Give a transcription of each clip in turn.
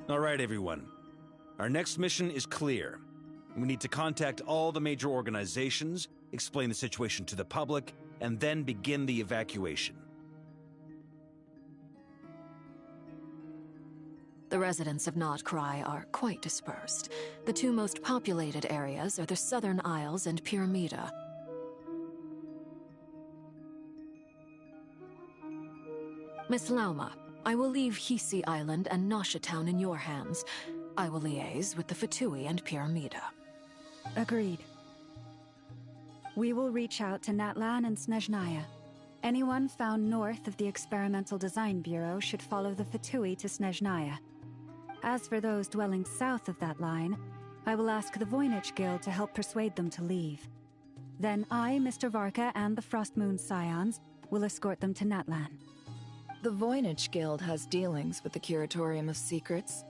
All right, everyone. Our next mission is clear. We need to contact all the major organizations, explain the situation to the public, and then begin the evacuation. The residents of Krai are quite dispersed. The two most populated areas are the Southern Isles and Pyramida. Miss Lauma, I will leave Hisi Island and Nasha Town in your hands. I will liaise with the Fatui and Pyramida. Agreed. We will reach out to Natlan and Snezhnaya. Anyone found north of the Experimental Design Bureau should follow the Fatui to Snezhnaya. As for those dwelling south of that line, I will ask the Voynich Guild to help persuade them to leave. Then I, Mr. Varka, and the Frostmoon Scions will escort them to Natlan. The Voynich Guild has dealings with the Curatorium of Secrets.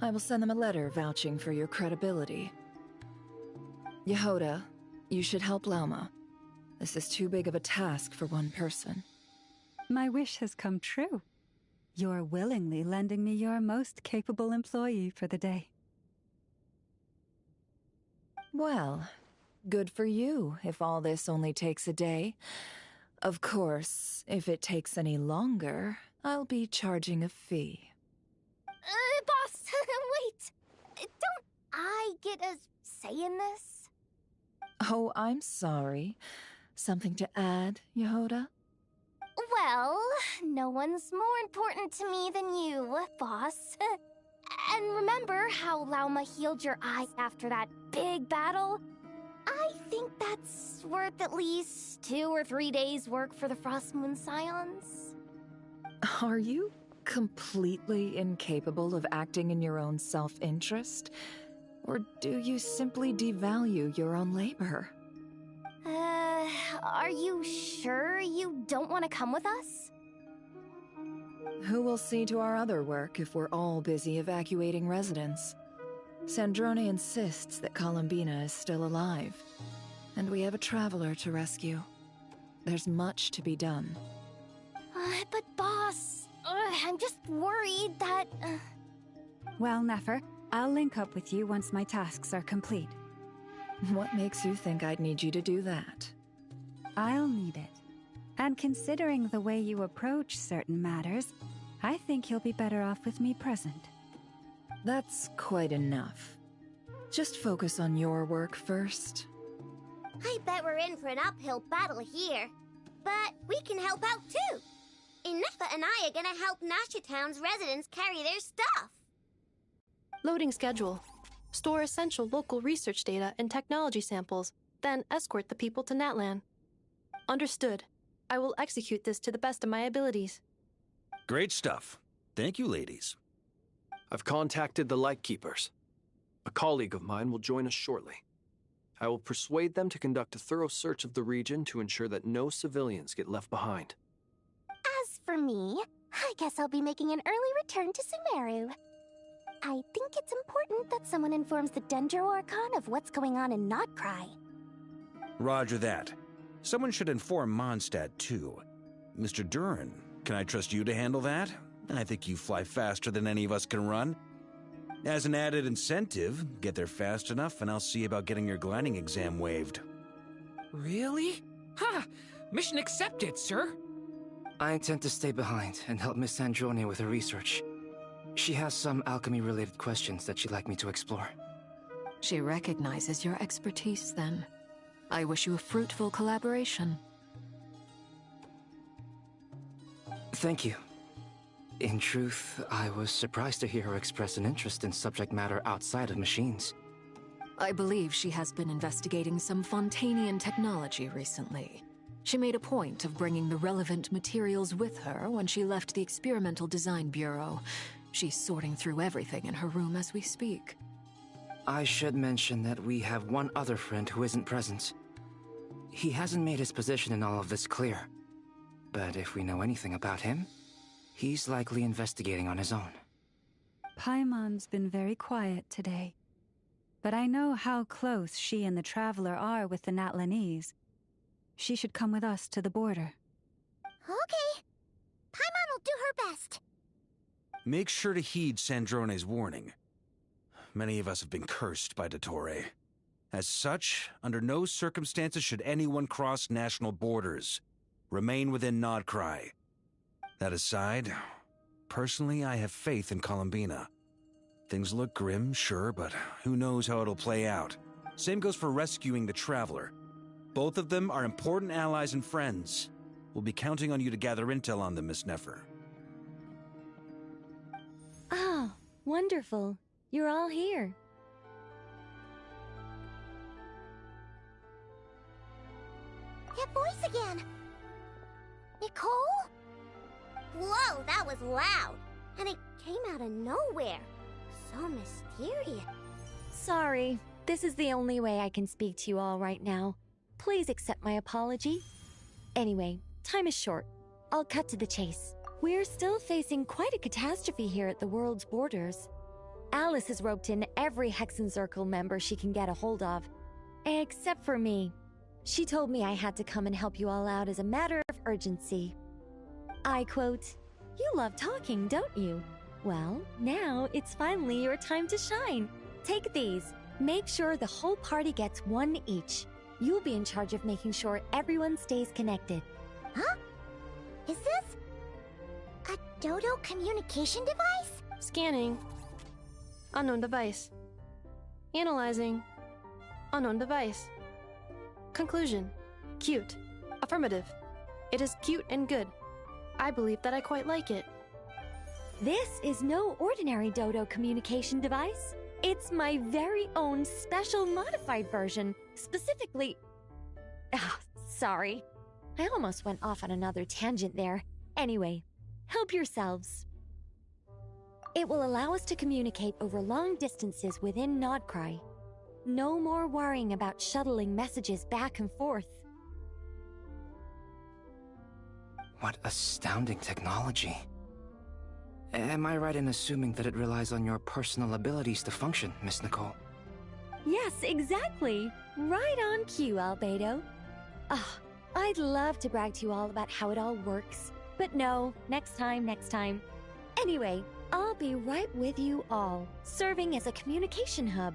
I will send them a letter vouching for your credibility. Yehoda, you should help Lauma. This is too big of a task for one person. My wish has come true. You're willingly lending me your most capable employee for the day. Well, good for you if all this only takes a day. Of course, if it takes any longer, I'll be charging a fee. Boss, wait! Don't I get a say in this? Oh, I'm sorry. Something to add, Yehoda? Well, no one's more important to me than you, boss. And remember how Lauma healed your eyes after that big battle? I think that's worth at least 2 or 3 days' work for the Frostmoon Scions. Are you completely incapable of acting in your own self-interest? Or do you simply devalue your own labor? Are you sure you don't want to come with us? Who will see to our other work if we're all busy evacuating residents? Sandrone insists that Columbina is still alive, and we have a traveler to rescue. There's much to be done. But boss, I'm just worried that... Well, Nefer, I'll link up with you once my tasks are complete. What makes you think I'd need you to do that? I'll need it. And considering the way you approach certain matters, I think you'll be better off with me present. That's quite enough. Just focus on your work first. I bet we're in for an uphill battle here. But we can help out too. Inefa and I are gonna help Nasha Town's residents carry their stuff. Loading schedule. Store essential local research data and technology samples, then escort the people to Natlan. Understood. I will execute this to the best of my abilities. Great stuff. Thank you, ladies. I've contacted the Lightkeepers. A colleague of mine will join us shortly. I will persuade them to conduct a thorough search of the region to ensure that no civilians get left behind. As for me, I guess I'll be making an early return to Sumeru. I think it's important that someone informs the Dendro Archon of what's going on in Krai. Roger that. Someone should inform Mondstadt, too. Mr. Duran, can I trust you to handle that? I think you fly faster than any of us can run. As an added incentive, get there fast enough and I'll see about getting your gliding exam waived. Really? Ha! Mission accepted, sir. I intend to stay behind and help Miss Sandrone with her research. She has some alchemy-related questions that she'd like me to explore. She recognizes your expertise, then. I wish you a fruitful collaboration. Thank you. In truth, I was surprised to hear her express an interest in subject matter outside of machines. I believe she has been investigating some Fontanian technology recently. She made a point of bringing the relevant materials with her when she left the Experimental Design Bureau. She's sorting through everything in her room as we speak. I should mention that we have one other friend who isn't present. He hasn't made his position in all of this clear. But if we know anything about him, he's likely investigating on his own. Paimon's been very quiet today. But I know how close she and the Traveler are with the Natlanese. She should come with us to the border. Okay. Paimon will do her best. Make sure to heed Sandrone's warning. Many of us have been cursed by Dottore. As such, under no circumstances should anyone cross national borders. Remain within Krai. That aside, personally, I have faith in Columbina. Things look grim, sure, but who knows how it'll play out. Same goes for rescuing the Traveler. Both of them are important allies and friends. We'll be counting on you to gather intel on them, Miss Nefer. Ah, wonderful. You're all here. That voice again! Nicole? Whoa, that was loud! And it came out of nowhere. So mysterious. Sorry, this is the only way I can speak to you all right now. Please accept my apology. Anyway, time is short. I'll cut to the chase. We're still facing quite a catastrophe here at the world's borders. Alice has roped in every Hexenzirkel member she can get a hold of. Except for me. She told me I had to come and help you all out as a matter of urgency. I quote, "You love talking, don't you? Well, now it's finally your time to shine. Take these. Make sure the whole party gets one each. You'll be in charge of making sure everyone stays connected." Huh? Is this a Dodo communication device? Scanning. Unknown device. Analyzing. Unknown device. Conclusion. Cute. Affirmative. It is cute and good. I believe that I quite like it. This is no ordinary Dodo communication device. It's my very own special modified version, specifically... sorry. I almost went off on another tangent there. Anyway, help yourselves. It will allow us to communicate over long distances within Krai. No more worrying about shuttling messages back and forth. What astounding technology. Am I right in assuming that it relies on your personal abilities to function, Miss Nicole? Yes, exactly. Right on cue, Albedo. I'd love to brag to you all about how it all works. But no, next time. Anyway, I'll be right with you all, serving as a communication hub.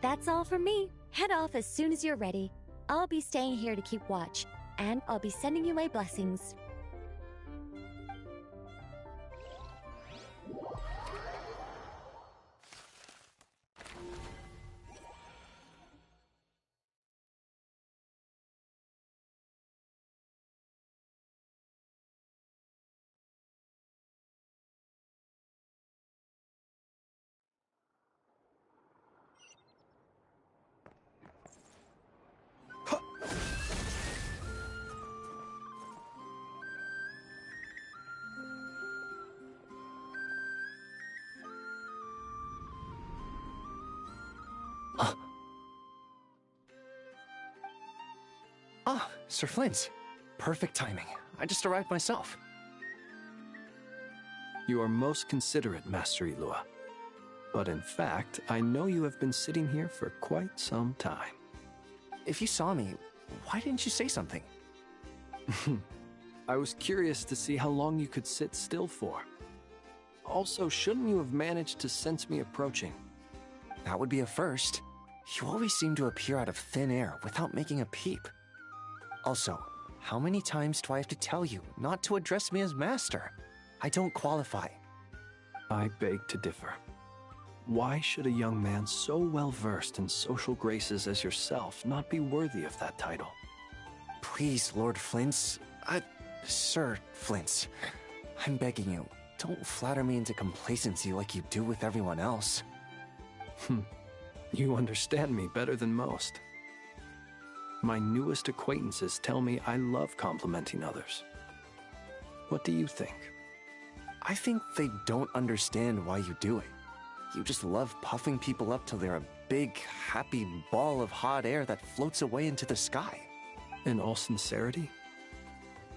That's all from me. Head off as soon as you're ready. I'll be staying here to keep watch, and I'll be sending you my blessings. Sir Flint. Perfect timing. I just arrived myself. You are most considerate, Master Ilua. But in fact, I know you have been sitting here for quite some time. If you saw me, why didn't you say something? I was curious to see how long you could sit still for. Also, shouldn't you have managed to sense me approaching? That would be a first. You always seem to appear out of thin air without making a peep. Also, how many times do I have to tell you not to address me as master? I don't qualify. I beg to differ. Why should a young man so well-versed in social graces as yourself not be worthy of that title? Please, Lord Flint's... Sir Flint's. I'm begging you, don't flatter me into complacency like you do with everyone else. You understand me better than most. My newest acquaintances tell me I love complimenting others. What do you think? I think they don't understand why you do it. You just love puffing people up till they're a big, happy ball of hot air that floats away into the sky. In all sincerity,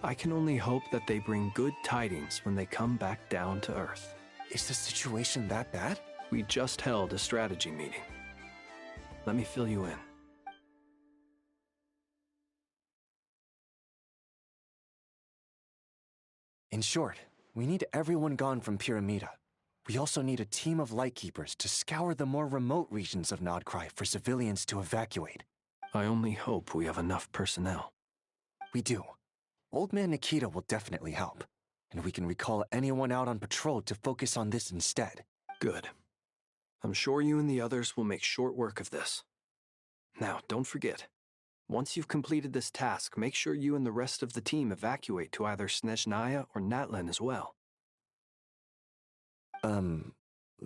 I can only hope that they bring good tidings when they come back down to Earth. Is the situation that bad? We just held a strategy meeting. Let me fill you in. In short, We need everyone gone from Pyramida. We also need a team of Lightkeepers to scour the more remote regions of Krai for civilians to evacuate. I only hope we have enough personnel. We do. Old Man Nikita will definitely help, and we can recall anyone out on patrol to focus on this instead. Good. I'm sure you and the others will make short work of this. Now, don't forget, once you've completed this task, make sure you and the rest of the team evacuate to either Snezhnaya or Natlan as well.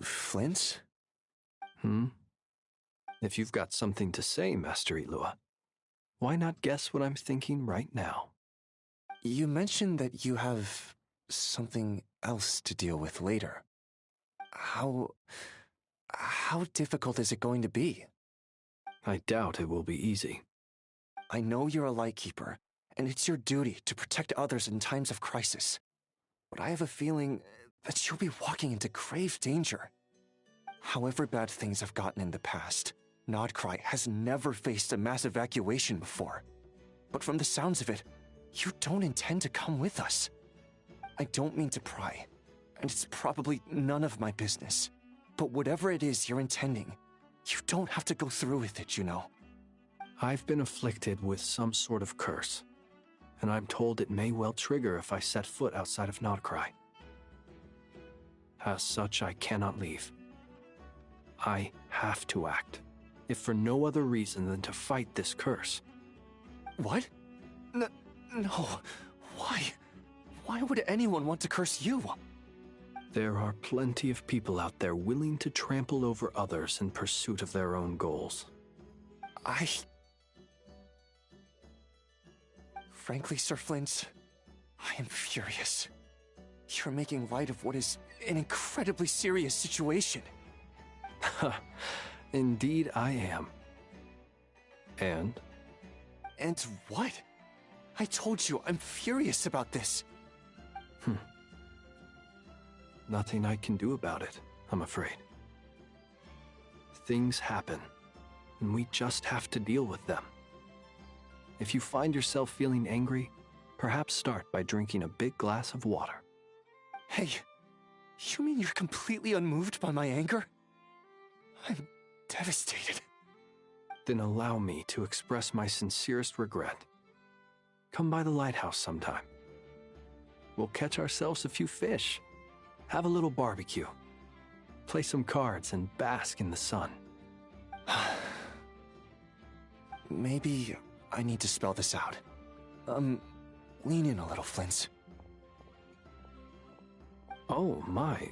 Flint? If you've got something to say, Master Ilua, why not guess what I'm thinking right now? You mentioned that you have something else to deal with later. How difficult is it going to be? I doubt it will be easy. I know you're a Lightkeeper, and it's your duty to protect others in times of crisis. But I have a feeling that you'll be walking into grave danger. However bad things have gotten in the past, Krai has never faced a mass evacuation before. But from the sounds of it, you don't intend to come with us. I don't mean to pry, and it's probably none of my business. But whatever it is you're intending, you don't have to go through with it, you know. I've been afflicted with some sort of curse, and I'm told it may well trigger if I set foot outside of Krai. As such, I cannot leave. I have to act, if for no other reason than to fight this curse. What? No. Why? Why would anyone want to curse you? There are plenty of people out there willing to trample over others in pursuit of their own goals. Frankly, Sir Flint, I am furious. You're making light of what is an incredibly serious situation. Indeed I am. And? And what? I told you I'm furious about this. Nothing I can do about it, I'm afraid. Things happen, and we just have to deal with them. If you find yourself feeling angry, perhaps start by drinking a big glass of water. Hey, you mean you're completely unmoved by my anger? I'm devastated. Then allow me to express my sincerest regret. Come by the lighthouse sometime. We'll catch ourselves a few fish, have a little barbecue, play some cards, and bask in the sun. Maybe I need to spell this out. Lean in a little, Flint. Oh my,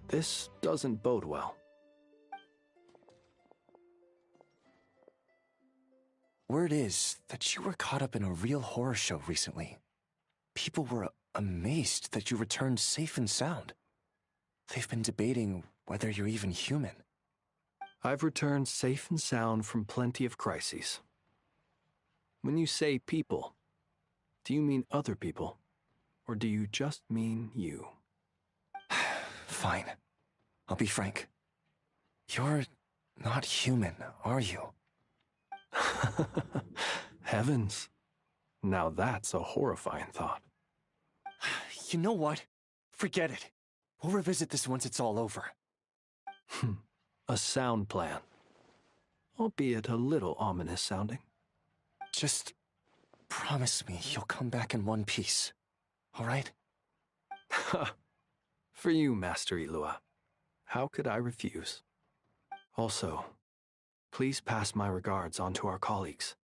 this doesn't bode well. Word is that you were caught up in a real horror show recently. People were amazed that you returned safe and sound. They've been debating whether you're even human. I've returned safe and sound from plenty of crises. When you say people, do you mean other people, or do you just mean you? Fine. I'll be frank. You're not human, are you? Heavens. Now that's a horrifying thought. You know what? Forget it. We'll revisit this once it's all over. A sound plan. Albeit a little ominous sounding. Just promise me you'll come back in one piece, all right? For you, Master Ilua. How could I refuse? Also, please pass my regards on to our colleagues.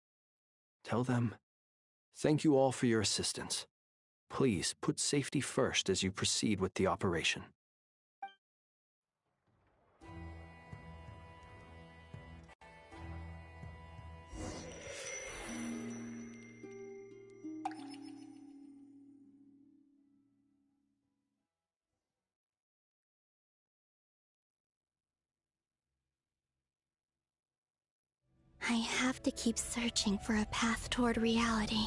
Tell them, thank you all for your assistance. Please put safety first as you proceed with the operation. I have to keep searching for a path toward reality.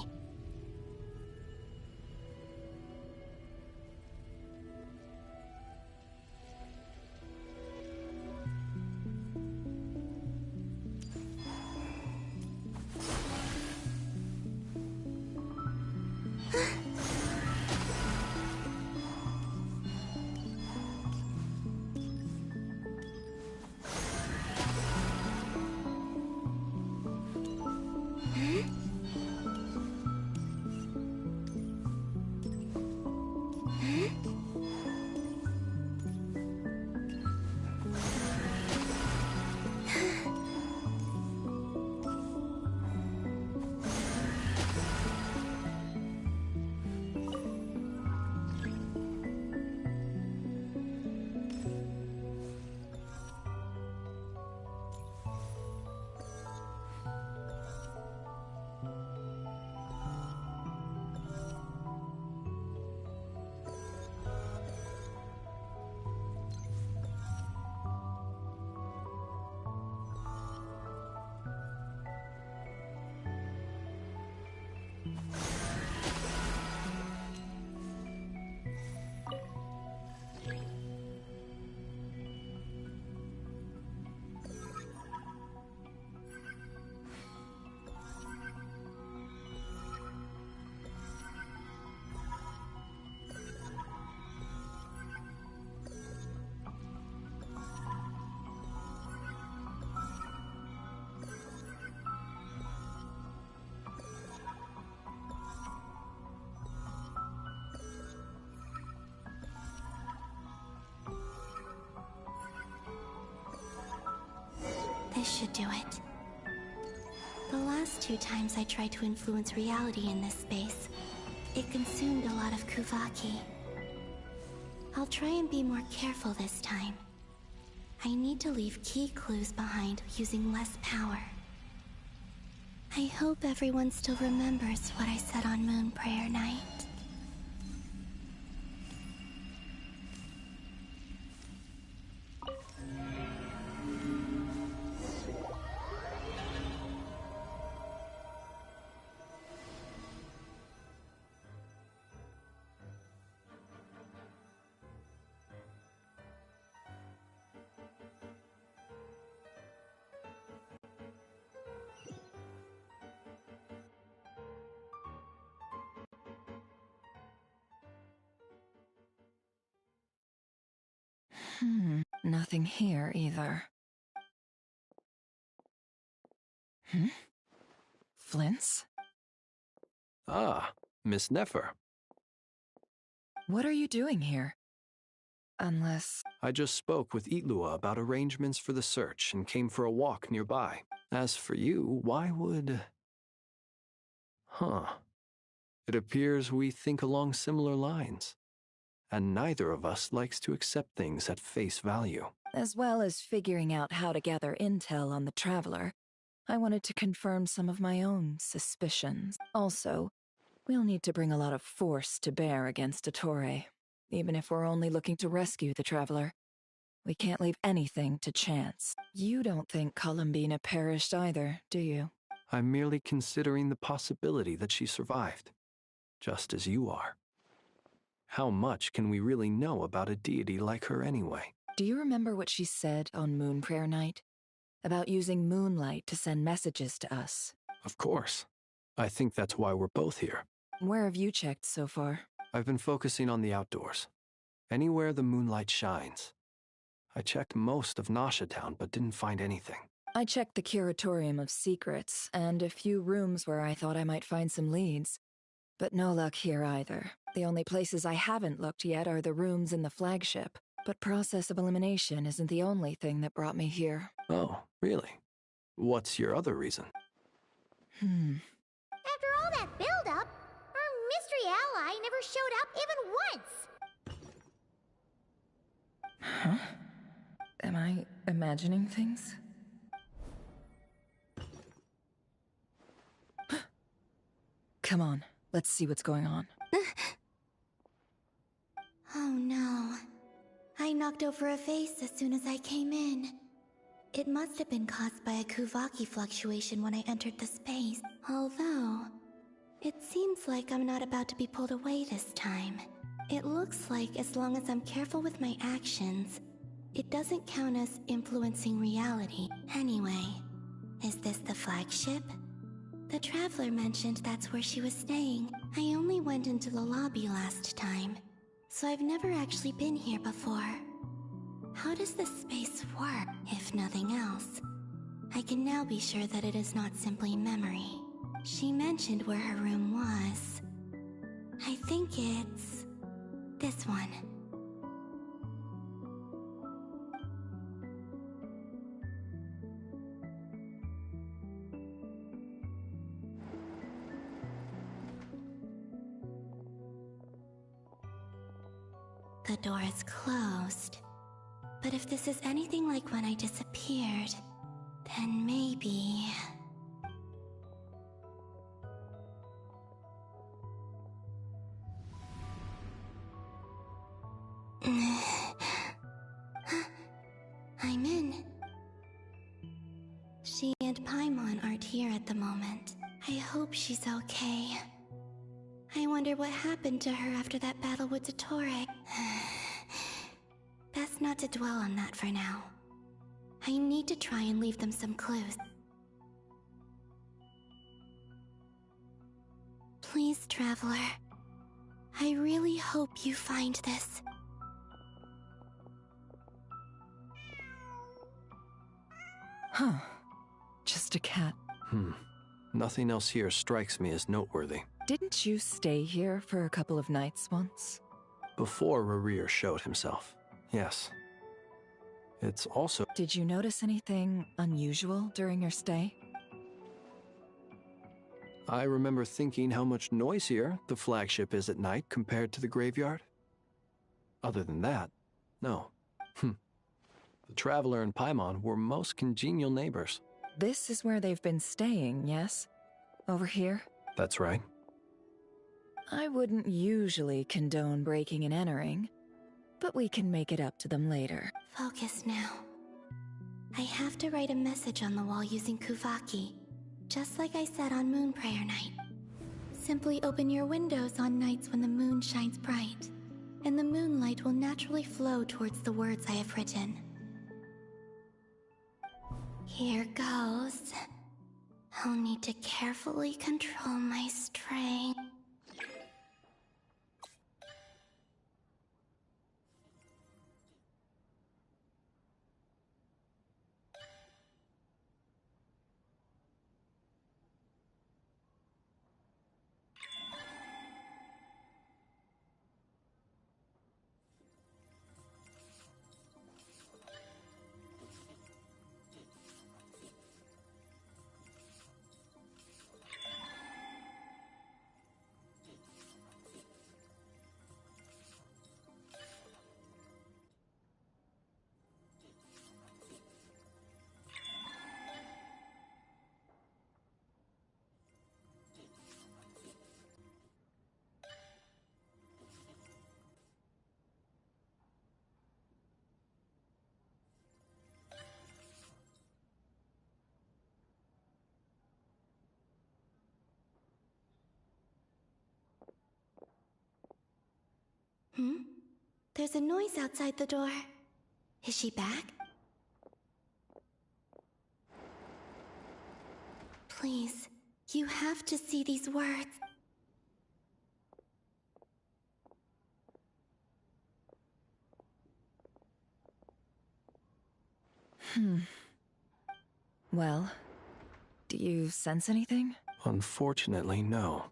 should do it. The last 2 times I tried to influence reality in this space, it consumed a lot of Kuvaki. I'll try and be more careful this time. I need to leave key clues behind using less power. I hope everyone still remembers what I said on Moon Prayer Night. Nothing here either. Flints? Ah, Miss Nefer. What are you doing here? Unless... I just spoke with Itlua about arrangements for the search and came for a walk nearby. As for you, why would... It appears we think along similar lines. And neither of us likes to accept things at face value. As well as figuring out how to gather intel on the Traveler, I wanted to confirm some of my own suspicions. Also, we'll need to bring a lot of force to bear against Ettore, even if we're only looking to rescue the Traveler. We can't leave anything to chance. You don't think Columbina perished either, do you? I'm merely considering the possibility that she survived, just as you are. How much can we really know about a deity like her anyway? Do you remember what she said on Moon Prayer Night? About using moonlight to send messages to us? Of course. I think that's why we're both here. Where have you checked so far? I've been focusing on the outdoors. Anywhere the moonlight shines. I checked most of Nasha Town, but didn't find anything. I checked the Curatorium of Secrets, and a few rooms where I thought I might find some leads. But no luck here either. The only places I haven't looked yet are the rooms in the flagship. But process of elimination isn't the only thing that brought me here. Oh, really? What's your other reason? After all that build-up, our mystery ally never showed up even once! Huh? Am I imagining things? Come on, let's see what's going on. Oh no. I knocked over a vase as soon as I came in. It must have been caused by a Kuvaki fluctuation when I entered the space. Although, it seems like I'm not about to be pulled away this time. It looks like as long as I'm careful with my actions, it doesn't count as influencing reality. Anyway, is this the flagship? The Traveler mentioned that's where she was staying. I only went into the lobby last time, so I've never actually been here before. How does this space work, if nothing else? I can now be sure that it is not simply memory. She mentioned where her room was. I think it's... this one. The door is closed. But if this is anything like when I disappeared, then maybe... I'm in. She and Paimon aren't here at the moment. I hope she's okay. I wonder what happened to her after that battle with Ettore. Best not to dwell on that for now. I need to try and leave them some clues. Please, Traveler. I really hope you find this. Huh. Just a cat. Nothing else here strikes me as noteworthy. Didn't you stay here for a couple of nights once? Before Rerir showed himself, yes. It's also... Did you notice anything unusual during your stay? I remember thinking how much noisier the flagship is at night compared to the graveyard. Other than that, no. The Traveler and Paimon were most congenial neighbors. This is where they've been staying, yes? Over here? That's right. I wouldn't usually condone breaking and entering, but we can make it up to them later. Focus now. I have to write a message on the wall using Kuvaki, just like I said on Moon Prayer Night. Simply open your windows on nights when the moon shines bright, and the moonlight will naturally flow towards the words I have written. Here goes. I'll need to carefully control my strength. There's a noise outside the door. Is she back? Please, you have to see these words. Well, do you sense anything? Unfortunately, no.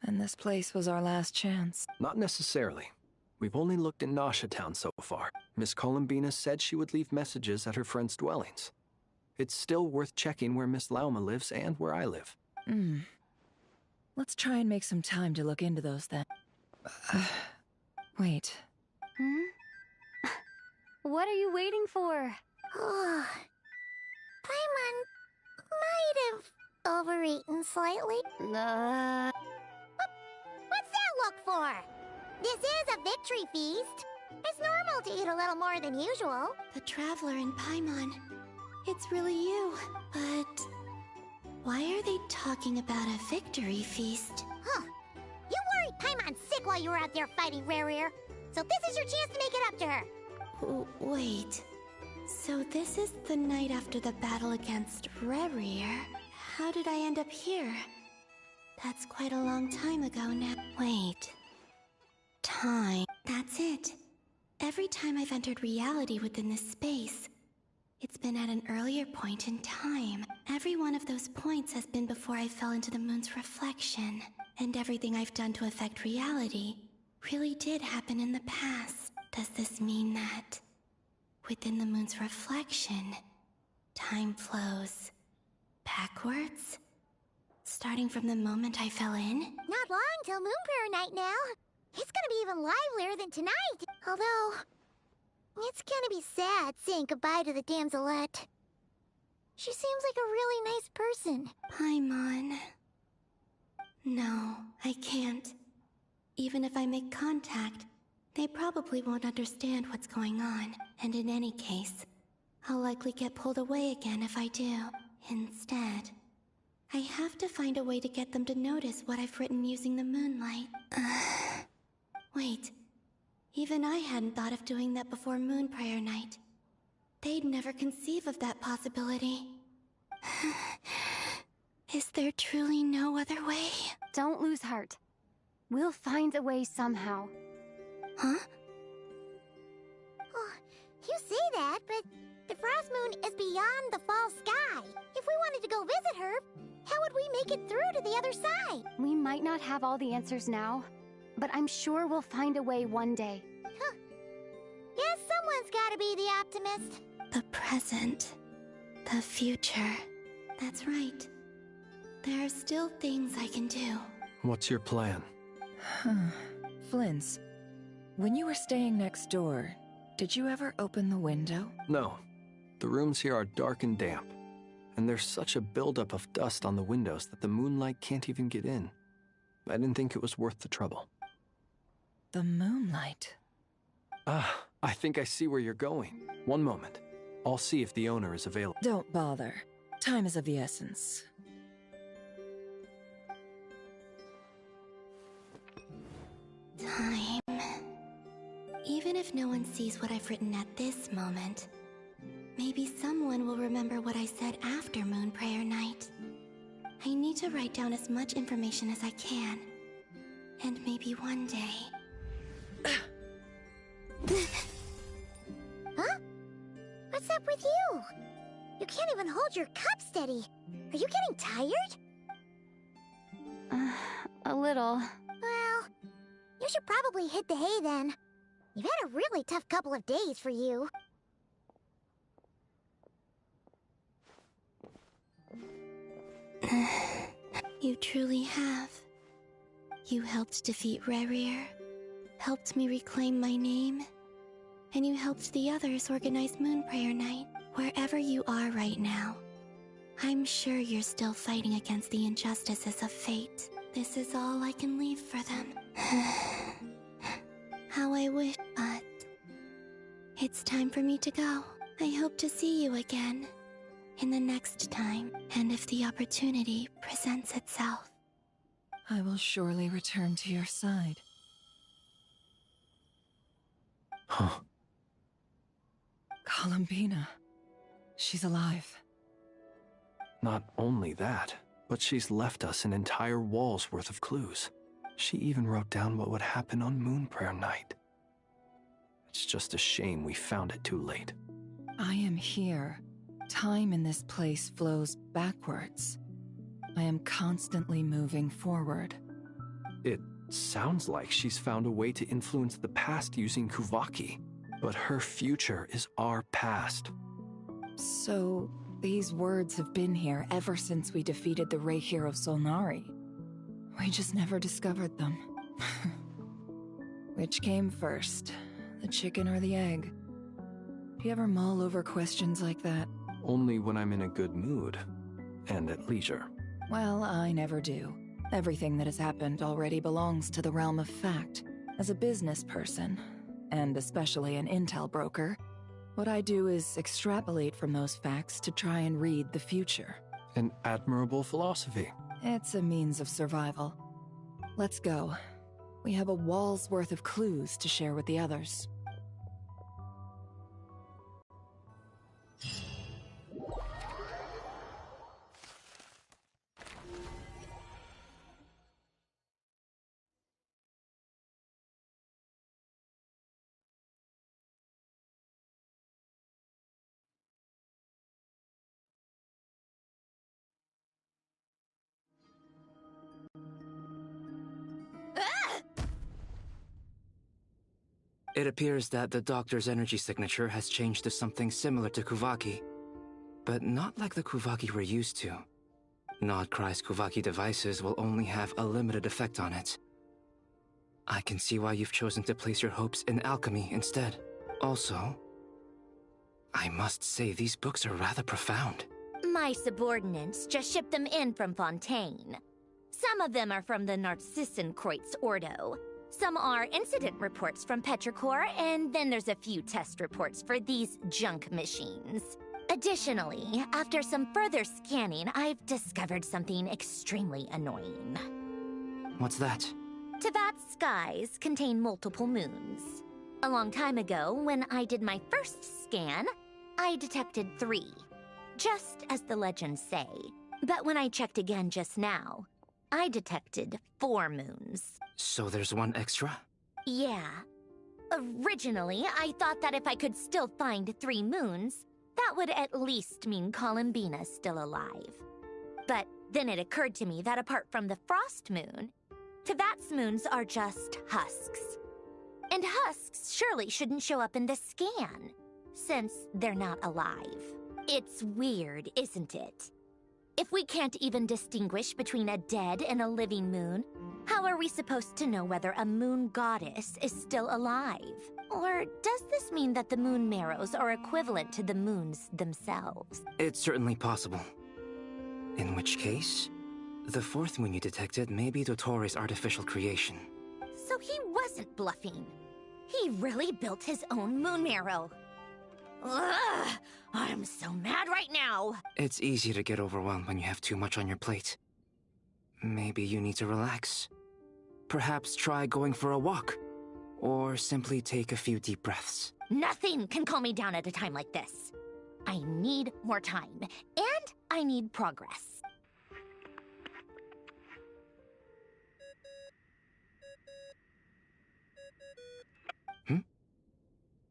And this place was our last chance. Not necessarily. We've only looked in Nasha Town so far. Miss Columbina said she would leave messages at her friends' dwellings. It's still worth checking where Miss Lauma lives and where I live. Let's try and make some time to look into those then. Wait. What are you waiting for? Paimon might have overeaten slightly. What's that look for? This is a victory feast. It's normal to eat a little more than usual. The Traveler and Paimon. It's really you. But why are they talking about a victory feast? Huh. You worried Paimon sick while you were out there fighting Rerir. So this is your chance to make it up to her. Wait. So this is the night after the battle against Rerir. How did I end up here? That's quite a long time ago now. Wait. Time. That's it. Every time I've entered reality within this space, it's been at an earlier point in time. Every one of those points has been before I fell into the moon's reflection. And everything I've done to affect reality really did happen in the past. Does this mean that within the moon's reflection, time flows backwards? Starting from the moment I fell in? Not long till Moon Prayer Night now. It's gonna be even livelier than tonight. Although, it's gonna be sad saying goodbye to the damselette. She seems like a really nice person. Paimon. No, I can't. Even if I make contact, they probably won't understand what's going on. And in any case, I'll likely get pulled away again if I do. Instead, I have to find a way to get them to notice what I've written using the moonlight. Wait. Even I hadn't thought of doing that before Moon Prayer Night. They'd never conceive of that possibility. Is there truly no other way? Don't lose heart. We'll find a way somehow. Huh? Oh, you say that, but the Frost Moon is beyond the fall sky. If we wanted to go visit her, how would we make it through to the other side? We might not have all the answers now, but I'm sure we'll find a way one day. Huh. Yes, someone Someone's gotta be the optimist. The present. The future. That's right. There are still things I can do. What's your plan? Flint's, when you were staying next door, did you ever open the window? No. The rooms here are dark and damp, and there's such a buildup of dust on the windows that the moonlight can't even get in. I didn't think it was worth the trouble. The moonlight. I think I see where you're going. One moment. I'll see if the owner is available. Don't bother. Time is of the essence. Time. Even if no one sees what I've written at this moment, maybe someone will remember what I said after Moon Prayer Night. I need to write down as much information as I can. And maybe one day... Huh? What's up with you? You can't even hold your cup steady. Are you getting tired? A little. Well, you should probably hit the hay then. You've had a really tough couple of days for you. You truly have. You helped defeat Rerir, helped me reclaim my name, and you helped the others organize Moon Prayer Night. Wherever you are right now, I'm sure you're still fighting against the injustices of fate. This is all I can leave for them. How I wish, but... It's time for me to go. I hope to see you again in the next time, and if the opportunity presents itself. I will surely return to your side. Huh. Columbina. She's alive. Not only that, but she's left us an entire wall's worth of clues. She even wrote down what would happen on Moon Prayer Night. It's just a shame we found it too late. I am here. Time in this place flows backwards. I am constantly moving forward. It sounds like she's found a way to influence the past using Kuvaki, but her future is our past. So, these words have been here ever since we defeated the Ray Hero Solnari. We just never discovered them. Which came first, the chicken or the egg? Do you ever mull over questions like that? Only when I'm in a good mood, and at leisure. Well, I never do. Everything that has happened already belongs to the realm of fact. As a business person, and especially an intel broker, what I do is extrapolate from those facts to try and read the future. An admirable philosophy. It's a means of survival. Let's go. We have a wall's worth of clues to share with the others. It appears that the doctor's energy signature has changed to something similar to Kuvaki, but not like the Kuvaki we're used to. Not Krai's Kuvaki devices will only have a limited effect on it. I can see why you've chosen to place your hopes in alchemy instead. Also, I must say these books are rather profound. My subordinates just shipped them in from Fontaine. Some of them are from the Narcissenkreuz Ordo. Some are incident reports from Petrichor, and then there's a few test reports for these junk machines. Additionally, after some further scanning, I've discovered something extremely annoying. What's that? Teyvat's skies contain multiple moons. A long time ago, when I did my first scan, I detected 3. Just as the legends say. But when I checked again just now, I detected 4 moons. So there's one extra? Yeah. Originally, I thought that if I could still find 3 moons, that would at least mean Columbina's still alive. But then it occurred to me that apart from the frost moon, Teyvat's moons are just husks. And husks surely shouldn't show up in the scan, since they're not alive. It's weird, isn't it? If we can't even distinguish between a dead and a living moon, how are we supposed to know whether a moon goddess is still alive? Or does this mean that the moon marrows are equivalent to the moons themselves? It's certainly possible. In which case, the fourth moon you detected may be Dottore artificial creation. So he wasn't bluffing. He really built his own moon marrow. Ugh! I'm so mad right now! It's easy to get overwhelmed when you have too much on your plate. Maybe you need to relax. Perhaps try going for a walk. Or simply take a few deep breaths. Nothing can calm me down at a time like this. I need more time, and I need progress.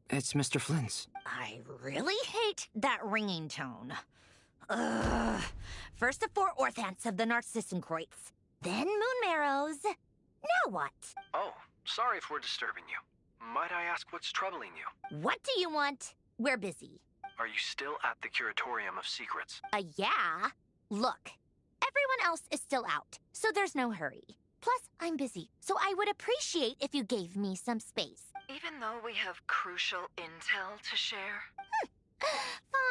It's Mr. Flynn's. I really hate that ringing tone. Ugh. First the four orthants of the Narcissenkreuz, then moon marrows. Now what? Oh, sorry if we're disturbing you. Might I ask what's troubling you? What do you want? We're busy. Are you still at the Curatorium of Secrets? Yeah. Look, everyone else is still out, so there's no hurry. Plus, I'm busy, so I would appreciate if you gave me some space. Even though we have crucial intel to share?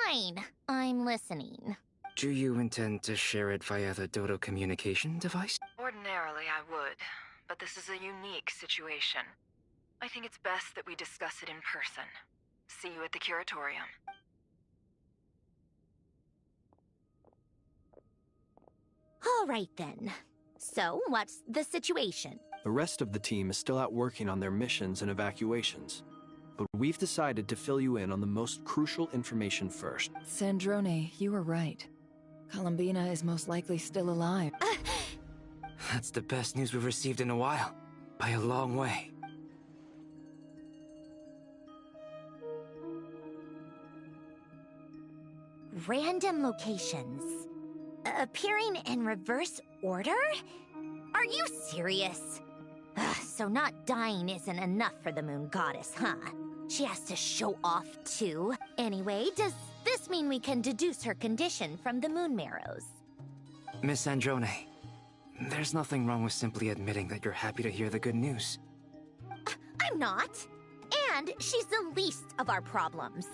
Fine. I'm listening. Do you intend to share it via the Dodo communication device? Ordinarily, I would, but this is a unique situation. I think it's best that we discuss it in person. See you at the Curatorium. All right, then. So, what's the situation? The rest of the team is still out working on their missions and evacuations. But we've decided to fill you in on the most crucial information first. Sandrone, you were right. Columbina is most likely still alive. That's the best news we've received in a while. By a long way. Random locations. Appearing in reverse order? Are you serious? So not dying isn't enough for the moon goddess, huh? She has to show off too. Anyway, does this mean we can deduce her condition from the moon marrows? Miss Androne, there's nothing wrong with simply admitting that you're happy to hear the good news. I'm not. And she's the least of our problems.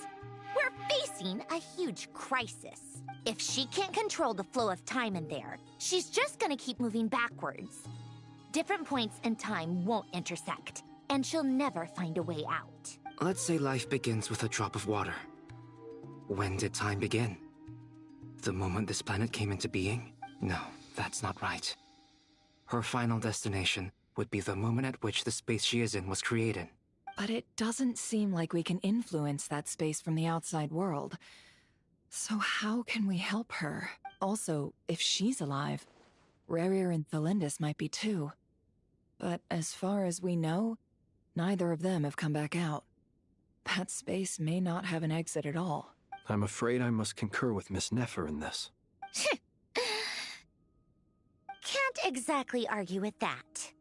We're facing a huge crisis. If she can't control the flow of time in there, she's just gonna keep moving backwards. Different points in time won't intersect, and she'll never find a way out. Let's say life begins with a drop of water. When did time begin? The moment this planet came into being? No, that's not right. Her final destination would be the moment at which the space she is in was created. But it doesn't seem like we can influence that space from the outside world. So how can we help her? Also, if she's alive, Rerir and Thelindis might be too. But as far as we know, neither of them have come back out. That space may not have an exit at all. I'm afraid I must concur with Miss Nefer in this. Can't exactly argue with that.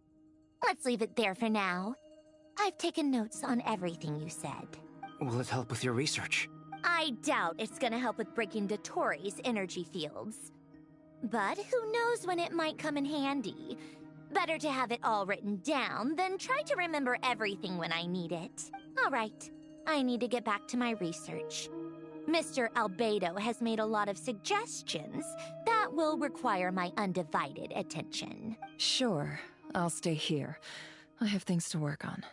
Let's leave it there for now. I've taken notes on everything you said. Will it help with your research? I doubt it's gonna help with breaking Dottori's energy fields. But who knows when it might come in handy. Better to have it all written down than try to remember everything when I need it. All right, I need to get back to my research. Mr. Albedo has made a lot of suggestions that will require my undivided attention. Sure, I'll stay here. I have things to work on.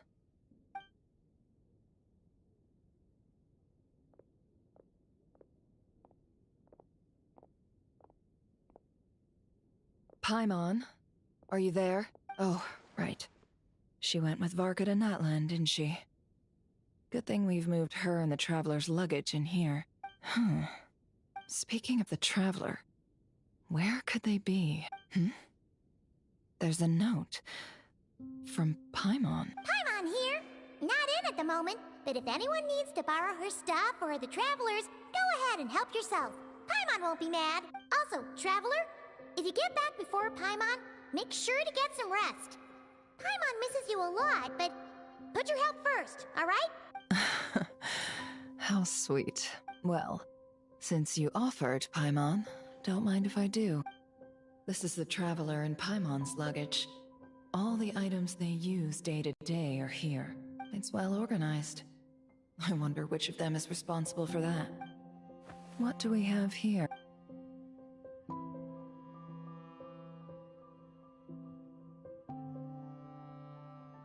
Paimon, are you there? Oh, right. She went with Varka to Natlan, didn't she? Good thing we've moved her and the Traveler's luggage in here. Speaking of the Traveler, where could they be? There's a note. From Paimon. Paimon here. Not in at the moment, but if anyone needs to borrow her stuff or the Travelers, go ahead and help yourself. Paimon won't be mad. Also, Traveler, if you get back before Paimon, make sure to get some rest. Paimon misses you a lot, but Put your help first, alright? How sweet. Well, since you offered, Paimon, don't mind if I do. This is the Traveler and Paimon's luggage. All the items they use day to day are here. It's well organized. I wonder which of them is responsible for that. What do we have here?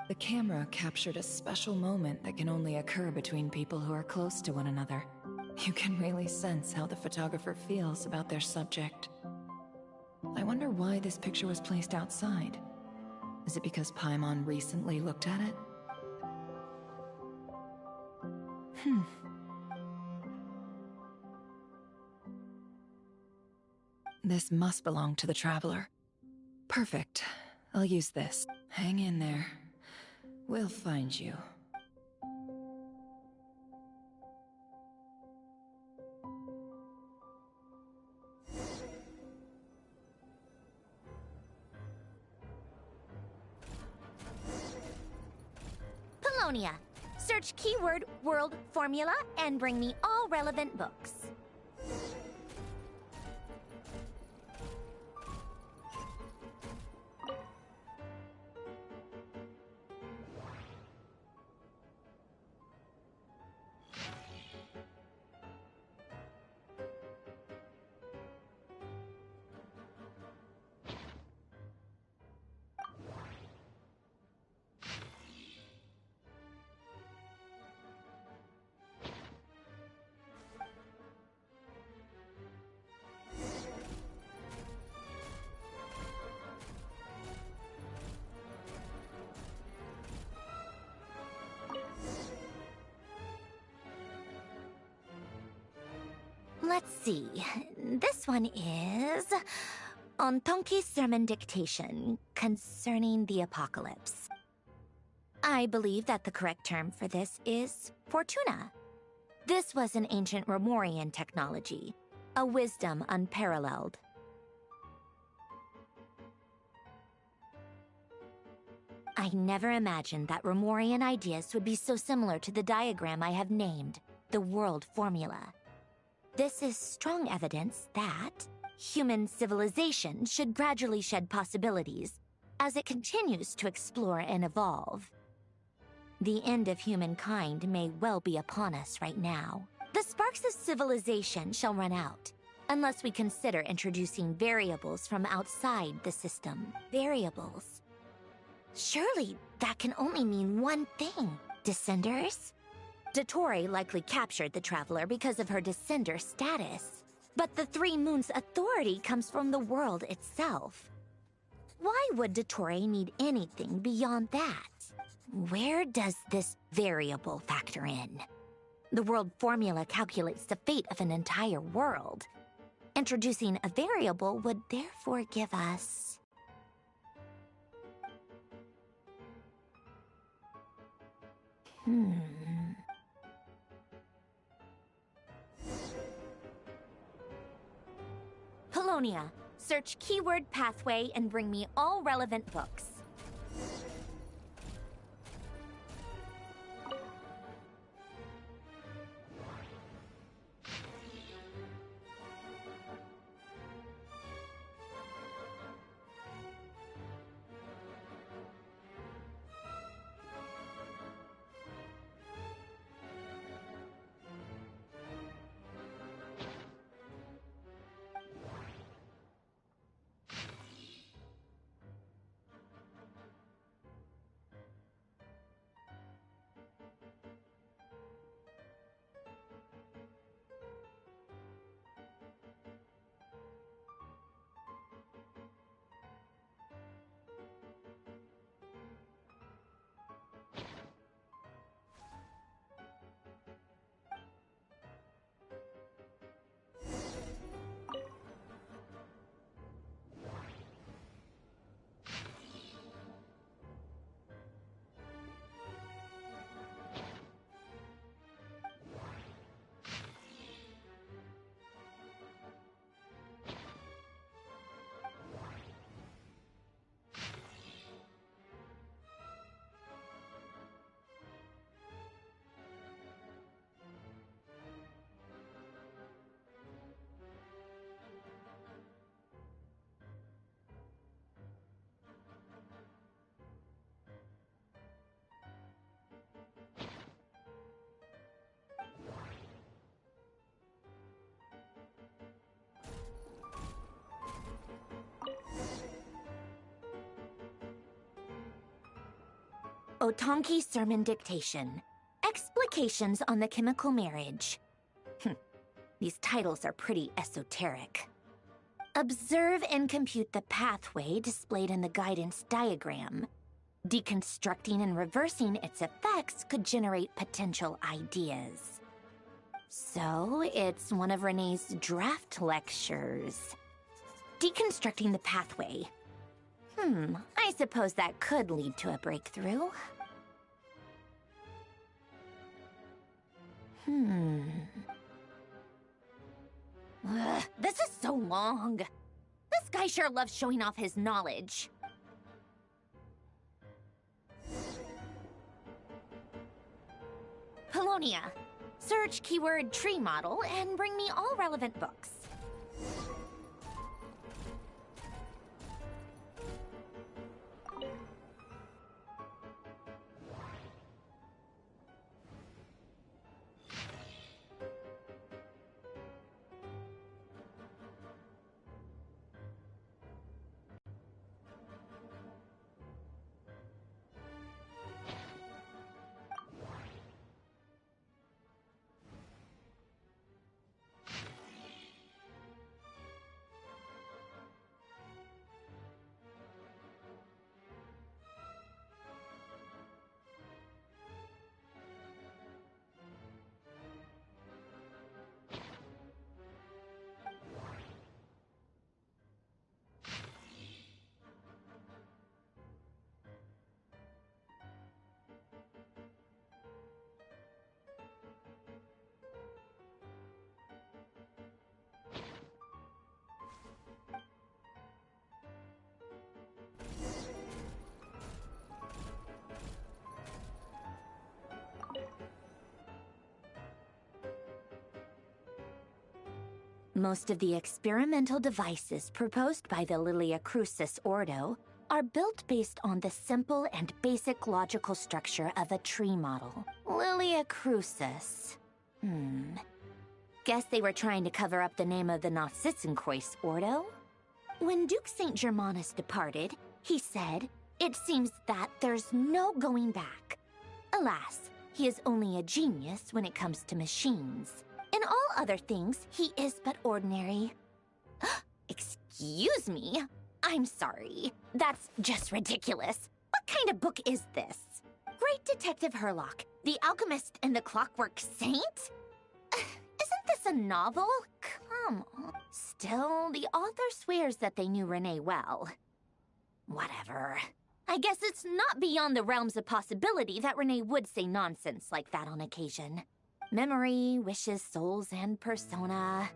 The camera captured a special moment that can only occur between people who are close to one another. You can really sense how the photographer feels about their subject. I wonder why this picture was placed outside. Is it because Paimon recently looked at it? This must belong to the Traveler. Perfect. I'll use this. Hang in there. We'll find you. Polonia. Search keyword world formula and bring me all relevant books. Let's see. This one is Ontonki's sermon dictation concerning the apocalypse. I believe that the correct term for this is Fortuna. This was an ancient Romorian technology, a wisdom unparalleled. I never imagined that Romorian ideas would be so similar to the diagram I have named, the world formula. This is strong evidence that human civilization should gradually shed possibilities as it continues to explore and evolve. The end of humankind may well be upon us right now. The sparks of civilization shall run out, unless we consider introducing variables from outside the system. Variables? Surely that can only mean one thing. Descenders? Dottore likely captured the Traveler because of her descender status. But the Three Moons' authority comes from the world itself. Why would Dottore need anything beyond that? Where does this variable factor in? The world formula calculates the fate of an entire world. Introducing a variable would therefore give us... Polonia. Search keyword pathway and bring me all relevant books. Otonki Sermon Dictation. Explications on the Chemical Marriage. These titles are pretty esoteric. Observe and compute the pathway displayed in the guidance diagram. Deconstructing and reversing its effects could generate potential ideas. So, it's one of Renee's draft lectures. Deconstructing the pathway. I suppose that could lead to a breakthrough. Ugh, this is so long. This guy sure loves showing off his knowledge. Polonia. Search keyword tree model and bring me all relevant books. Most of the experimental devices proposed by the Lilia Crucis Ordo are built based on the simple and basic logical structure of a tree model. Lilia Crucis. Guess they were trying to cover up the name of the Narcissenkreuz Ordo? When Duke St. Germanus departed, he said, "It seems that there's no going back." Alas, he is only a genius when it comes to machines. In all other things, he is but ordinary. Excuse me? I'm sorry. That's just ridiculous. What kind of book is this? Great Detective Herlock, the Alchemist and the Clockwork Saint? Isn't this a novel? Come on. Still, the author swears that they knew Renee well. Whatever. I guess it's not beyond the realms of possibility that Renee would say nonsense like that on occasion. Memory, wishes, souls, and persona.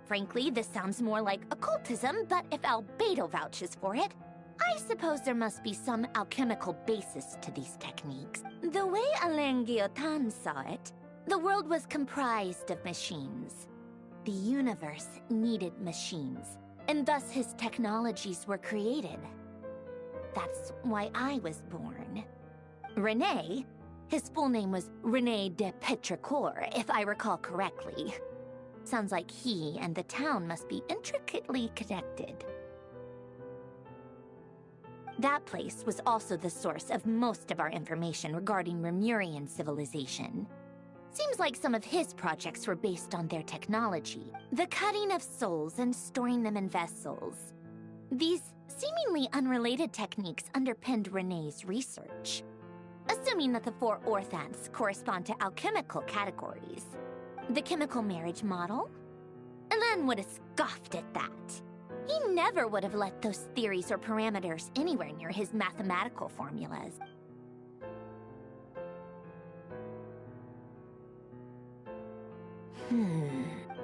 Frankly, this sounds more like occultism, but if Albedo vouches for it, I suppose there must be some alchemical basis to these techniques. The way Alain Guillotin saw it, the world was comprised of machines. The universe needed machines, and thus his technologies were created. That's why I was born. Renee, his full name was René de Petrichor, if I recall correctly. Sounds like he and the town must be intricately connected. That place was also the source of most of our information regarding Remurian civilization. Seems like some of his projects were based on their technology, the cutting of souls and storing them in vessels. These seemingly unrelated techniques underpinned René's research. Assuming that the 4 orthants correspond to alchemical categories. The chemical marriage model? Alain would have scoffed at that. He never would have let those theories or parameters anywhere near his mathematical formulas.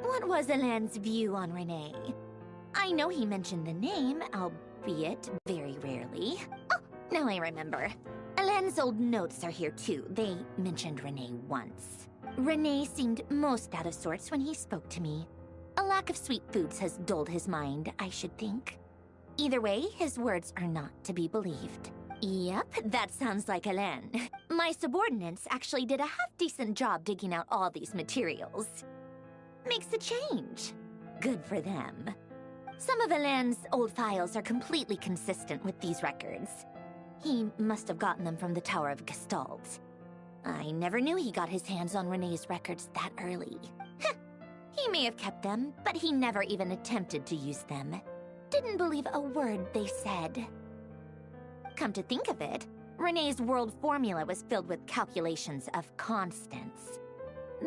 What was Alain's view on Renee? I know he mentioned the name, albeit very rarely. Oh, now I remember. Alain's old notes are here too. They mentioned Renee once. Renee seemed most out of sorts when he spoke to me. A lack of sweet foods has dulled his mind, I should think. Either way, his words are not to be believed. Yep, that sounds like Alain. My subordinates actually did a half-decent job digging out all these materials. Makes a change. Good for them. Some of Alain's old files are completely consistent with these records. He must have gotten them from the Tower of Gestalt. I never knew he got his hands on Renee's records that early. Heh. He may have kept them, but he never even attempted to use them. Didn't believe a word they said. Come to think of it, Renee's world formula was filled with calculations of constants.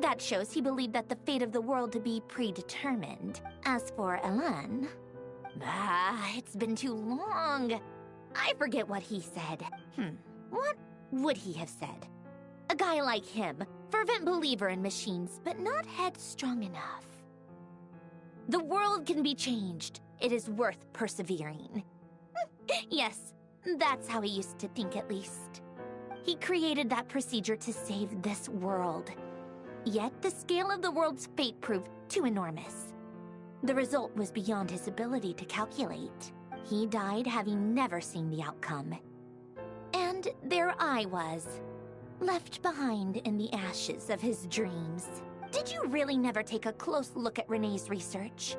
That shows he believed that the fate of the world to be predetermined. As for Elan... it's been too long. I forget what he said. What would he have said? A guy like him, fervent believer in machines, but not headstrong enough. The world can be changed. It is worth persevering. Yes, that's how he used to think at least. He created that procedure to save this world. Yet the scale of the world's fate proved too enormous. The result was beyond his ability to calculate. He died having never seen the outcome. And there I was, left behind in the ashes of his dreams. Did you really never take a close look at Renee's research?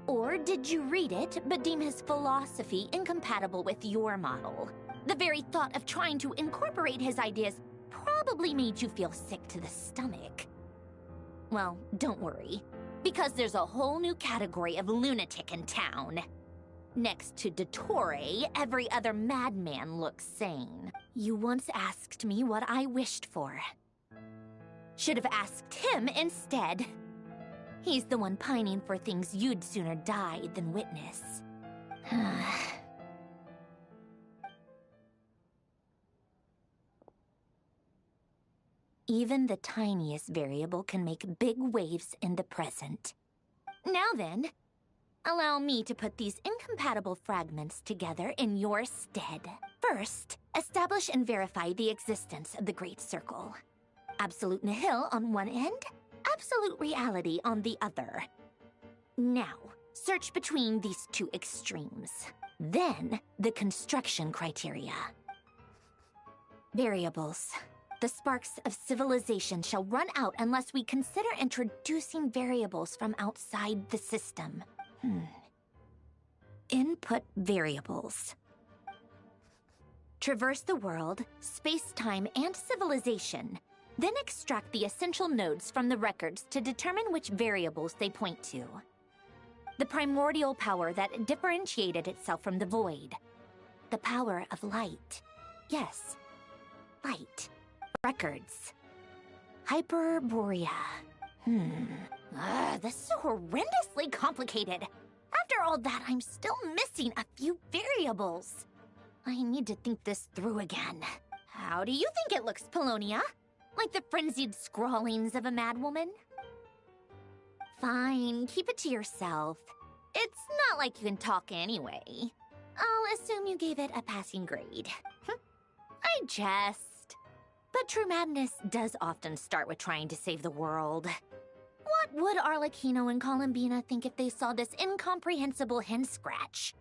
Or did you read it, but deem his philosophy incompatible with your model? The very thought of trying to incorporate his ideas probably made you feel sick to the stomach. Well, don't worry, because there's a whole new category of lunatic in town. Next to Dottore, every other madman looks sane. You once asked me what I wished for. Should have asked him instead. He's the one pining for things you'd sooner die than witness. Even the tiniest variable can make big waves in the present. Now then, allow me to put these incompatible fragments together in your stead. First, establish and verify the existence of the Great Circle. Absolute nihil on one end, absolute reality on the other. Now, search between these two extremes. Then, the construction criteria. Variables. The sparks of civilization shall run out unless we consider introducing variables from outside the system. Input variables. Traverse the world, space-time, and civilization. Then extract the essential nodes from the records to determine which variables they point to. The primordial power that differentiated itself from the void. The power of light. Yes, light. Records. Hyperborea. This is so horrendously complicated. After all that, I'm still missing a few variables. I need to think this through again. How do you think it looks, Polonia? Like the frenzied scrawlings of a madwoman? Fine, keep it to yourself. It's not like you can talk anyway. I'll assume you gave it a passing grade. I jest. But true madness does often start with trying to save the world. What would Arlecchino and Columbina think if they saw this incomprehensible hen scratch?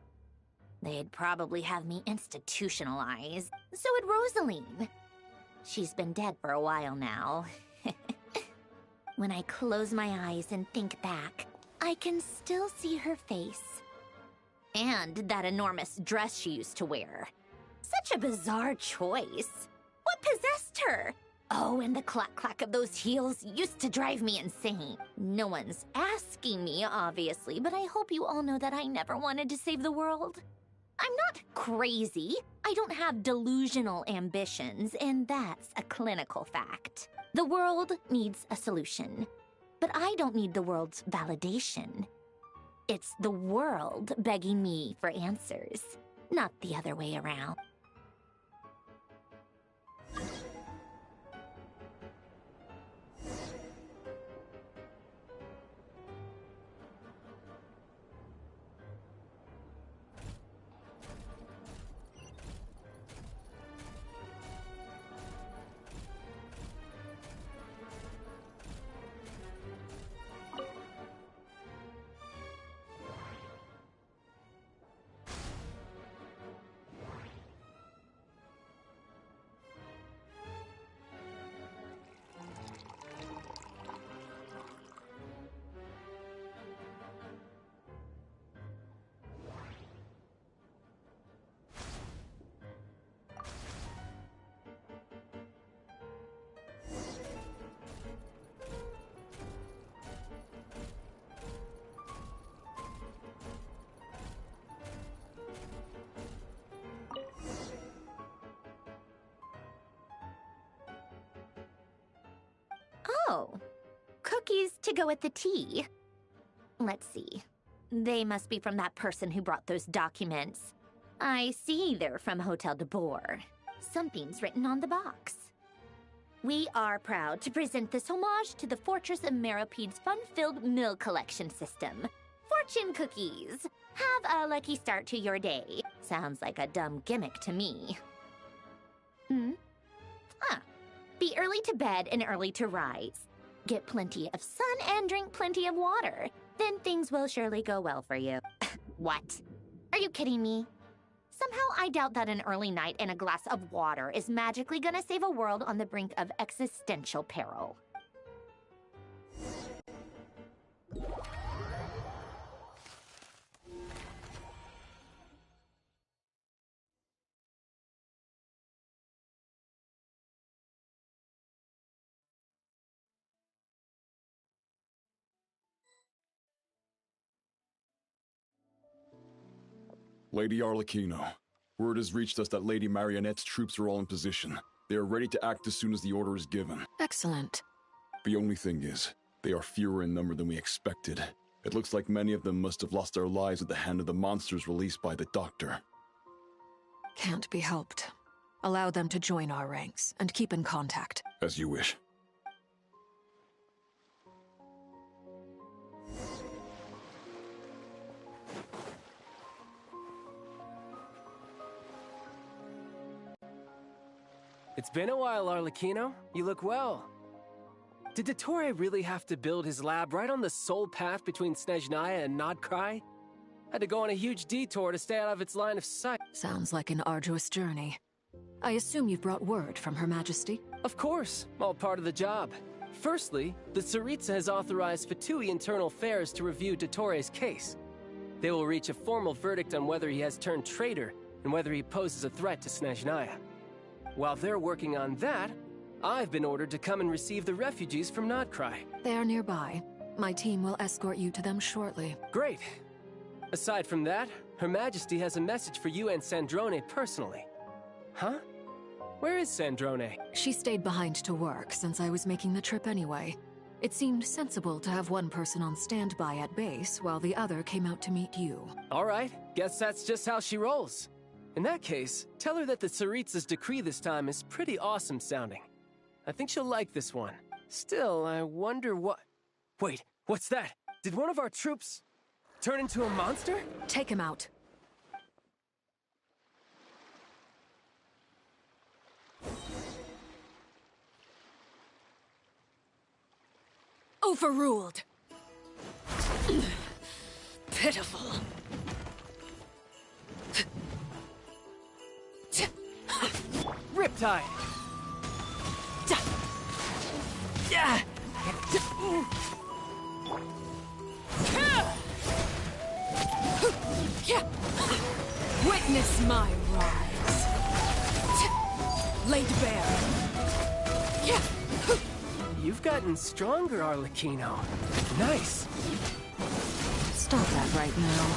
They'd probably have me institutionalized. So would Rosaline. She's been dead for a while now. When I close my eyes and think back, I can still see her face. And that enormous dress she used to wear. Such a bizarre choice. What possessed her? Oh, and the clack-clack of those heels used to drive me insane. No one's asking me, obviously, but I hope you all know that I never wanted to save the world. I'm not crazy. I don't have delusional ambitions, and that's a clinical fact. The world needs a solution, but I don't need the world's validation. It's the world begging me for answers, not the other way around. Oh, cookies to go with the tea. Let's see. They must be from that person who brought those documents. I see they're from Hotel de Boer. Something's written on the box. We are proud to present this homage to the Fortress of Meropede's fun-filled meal collection system. Fortune cookies. Have a lucky start to your day. Sounds like a dumb gimmick to me. Be early to bed and early to rise. Get plenty of sun and drink plenty of water. Then things will surely go well for you. What? Are you kidding me? Somehow I doubt that an early night and a glass of water is magically gonna save a world on the brink of existential peril. Lady Arlecchino, word has reached us that Lady Marionette's troops are all in position. They are ready to act as soon as the order is given. Excellent. The only thing is, they are fewer in number than we expected. It looks like many of them must have lost their lives at the hand of the monsters released by the Doctor. Can't be helped. Allow them to join our ranks, and keep in contact. As you wish. It's been a while, Arlecchino. You look well. Did Dottore really have to build his lab right on the sole path between Snezhnaya and Krai? Had to go on a huge detour to stay out of its line of sight. Sounds like an arduous journey. I assume you've brought word from Her Majesty? Of course, all part of the job. Firstly, the Tsaritsa has authorized Fatui Internal Affairs to review Dottore's case. They will reach a formal verdict on whether he has turned traitor and whether he poses a threat to Snezhnaya. While they're working on that, I've been ordered to come and receive the refugees from Krai. They are nearby. My team will escort you to them shortly. Great. Aside from that, Her Majesty has a message for you and Sandrone personally. Huh? Where is Sandrone? She stayed behind to work since I was making the trip anyway. It seemed sensible to have one person on standby at base while the other came out to meet you. All right, guess that's just how she rolls. In that case, tell her that the Tsaritsa's decree this time is pretty awesome sounding. I think she'll like this one. Still, I wonder what... Wait, what's that? Did one of our troops turn into a monster? Take him out. Overruled. Pitiful. Riptide! Witness my rise. Laid bare. You've gotten stronger, Arlecchino. Nice. Stop that right now.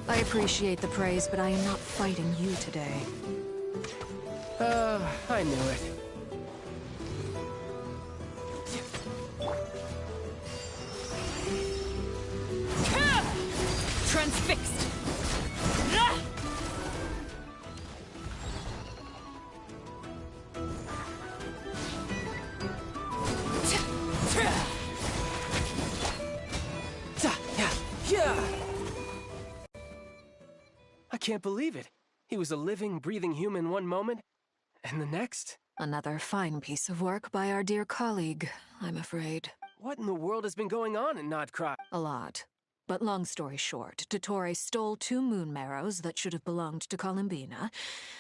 I appreciate the praise, but I am not fighting you today. I knew it. Transfixed! I can't believe it. He was a living, breathing human one moment, and the next? Another fine piece of work by our dear colleague, I'm afraid. What in the world has been going on in Krai? A lot. But long story short, Dottore stole 2 moon marrows that should have belonged to Columbina,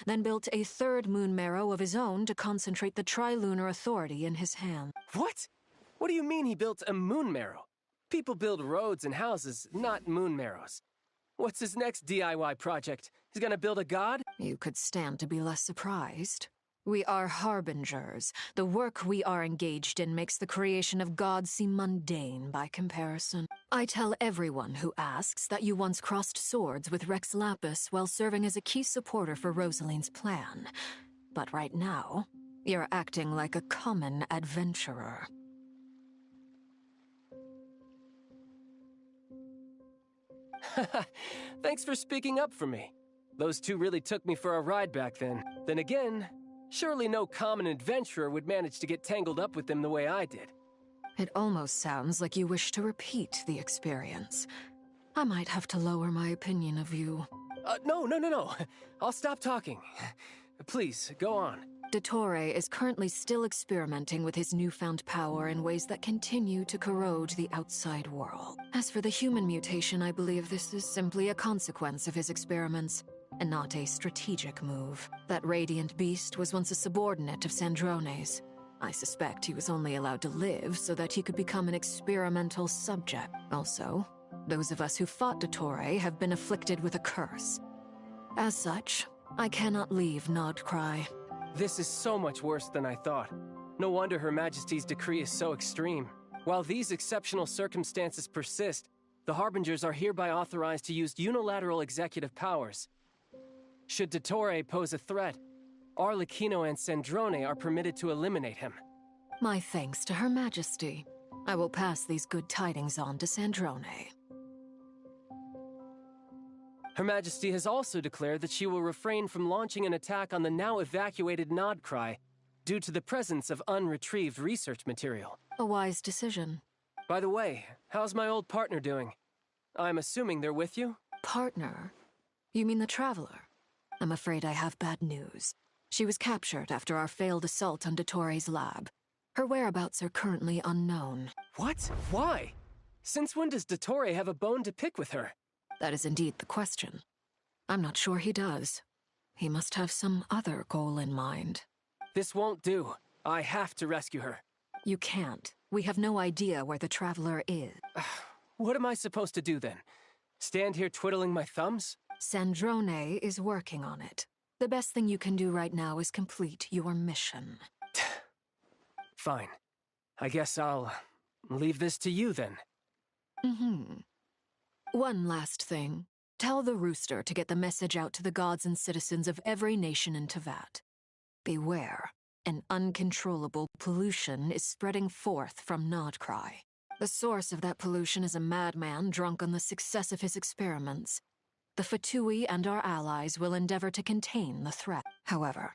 then built a 3rd moon marrow of his own to concentrate the Trilunar Authority in his hand. What? What do you mean he built a moon marrow? People build roads and houses, not moon marrows. What's his next DIY project? He's gonna build a god? You could stand to be less surprised. We are harbingers. The work we are engaged in makes the creation of gods seem mundane by comparison. I tell everyone who asks that you once crossed swords with Rex Lapis while serving as a key supporter for Rosaline's plan. But right now, You're acting like a common adventurer. Thanks for speaking up for me. Those two really took me for a ride back then. Then again, surely no common adventurer would manage to get tangled up with them the way I did. It almost sounds like you wish to repeat the experience. I might have to lower my opinion of you. No. I'll stop talking. Please, go on. Dottore is currently still experimenting with his newfound power in ways that continue to corrode the outside world. As for the human mutation, I believe this is simply a consequence of his experiments, and not a strategic move. That radiant beast was once a subordinate of Sandrone's. I suspect he was only allowed to live so that he could become an experimental subject. Also, those of us who fought Dottore have been afflicted with a curse. As such, I cannot leave Krai. This is so much worse than I thought. No wonder Her Majesty's decree is so extreme. While these exceptional circumstances persist, the Harbingers are hereby authorized to use unilateral executive powers. Should Dottore pose a threat, Arlecchino and Sandrone are permitted to eliminate him. My thanks to Her Majesty. I will pass these good tidings on to Sandrone. Her Majesty has also declared that she will refrain from launching an attack on the now evacuated Krai due to the presence of unretrieved research material. A wise decision. By the way, how's my old partner doing? I'm assuming they're with you? Partner? You mean the Traveler? I'm afraid I have bad news. She was captured after our failed assault on Dottore's lab. Her whereabouts are currently unknown. What? Why? Since when does Dottore have a bone to pick with her? That is indeed the question. I'm not sure he does. He must have some other goal in mind. This won't do. I have to rescue her. You can't. We have no idea where the Traveler is. What am I supposed to do then? Stand here twiddling my thumbs? Sandrone is working on it. The best thing you can do right now is complete your mission. Fine. I guess I'll leave this to you then. One last thing. Tell the Rooster to get the message out to the gods and citizens of every nation in Teyvat. Beware. An uncontrollable pollution is spreading forth from Krai. The source of that pollution is a madman drunk on the success of his experiments. The Fatui and our allies will endeavor to contain the threat. However,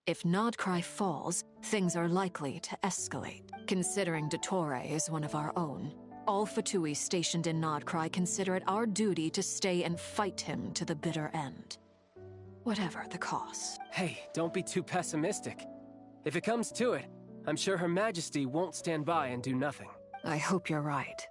if Krai falls, things are likely to escalate. Considering Dottore is one of our own, all Fatui stationed in Krai consider it our duty to stay and fight him to the bitter end. Whatever the cost. Hey, don't be too pessimistic. If it comes to it, I'm sure Her Majesty won't stand by and do nothing. I hope you're right.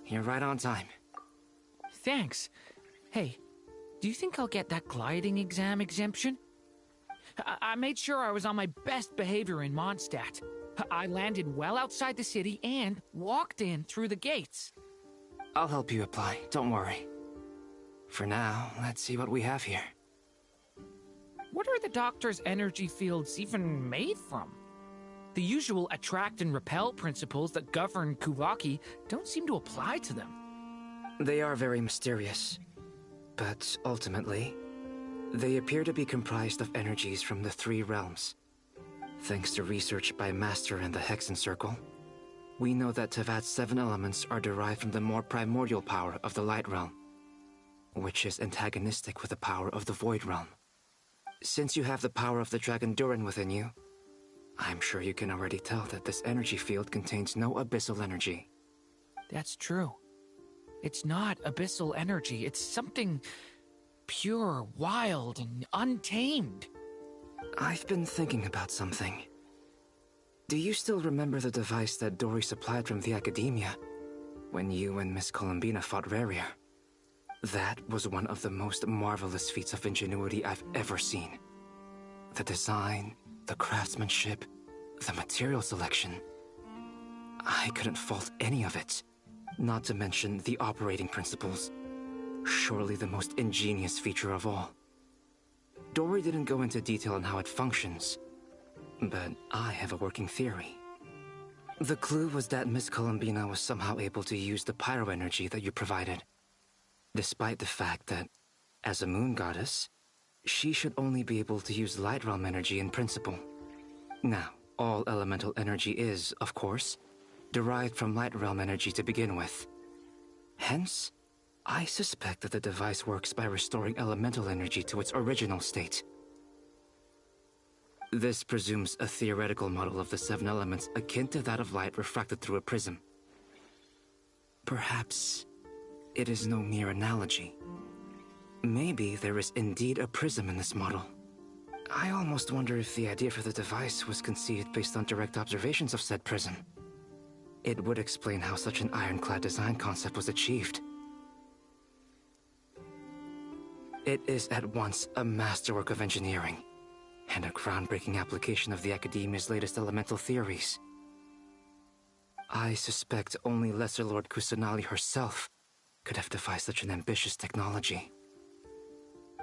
You're right on time. Thanks. Hey, do you think I'll get that gliding exam exemption? I made sure I was on my best behavior in Mondstadt. I landed well outside the city and walked in through the gates. I'll help you apply, don't worry. For now, let's see what we have here. What are the doctor's energy fields even made from? The usual attract and repel principles that govern Kuvaki don't seem to apply to them. They are very mysterious, but ultimately, they appear to be comprised of energies from the three realms. Thanks to research by Master in the Hexen Circle, we know that Teyvat's 7 elements are derived from the more primordial power of the Light Realm, which is antagonistic with the power of the Void Realm. Since you have the power of the Dragon Durin within you, I'm sure you can already tell that this energy field contains no abyssal energy. That's true. It's not abyssal energy. It's something pure, wild, and untamed. I've been thinking about something. Do you still remember the device that Dory supplied from the Academia when you and Miss Columbina fought Raria? That was one of the most marvelous feats of ingenuity I've ever seen. The design, the craftsmanship, the material selection. I couldn't fault any of it. Not to mention the operating principles. Surely the most ingenious feature of all. Dory didn't go into detail on how it functions, but I have a working theory. The clue was that Miss Columbina was somehow able to use the pyro energy that you provided, despite the fact that, as a moon goddess, she should only be able to use light realm energy in principle. Now, all elemental energy is, of course, derived from light realm energy to begin with. Hence, I suspect that the device works by restoring elemental energy to its original state. This presumes a theoretical model of the seven elements akin to that of light refracted through a prism. Perhaps it is no mere analogy. Maybe there is indeed a prism in this model. I almost wonder if the idea for the device was conceived based on direct observations of said prism. It would explain how such an ironclad design concept was achieved. It is at once a masterwork of engineering and a groundbreaking application of the Academia's latest elemental theories. I suspect only Lesser Lord Kusanali herself could have devised such an ambitious technology.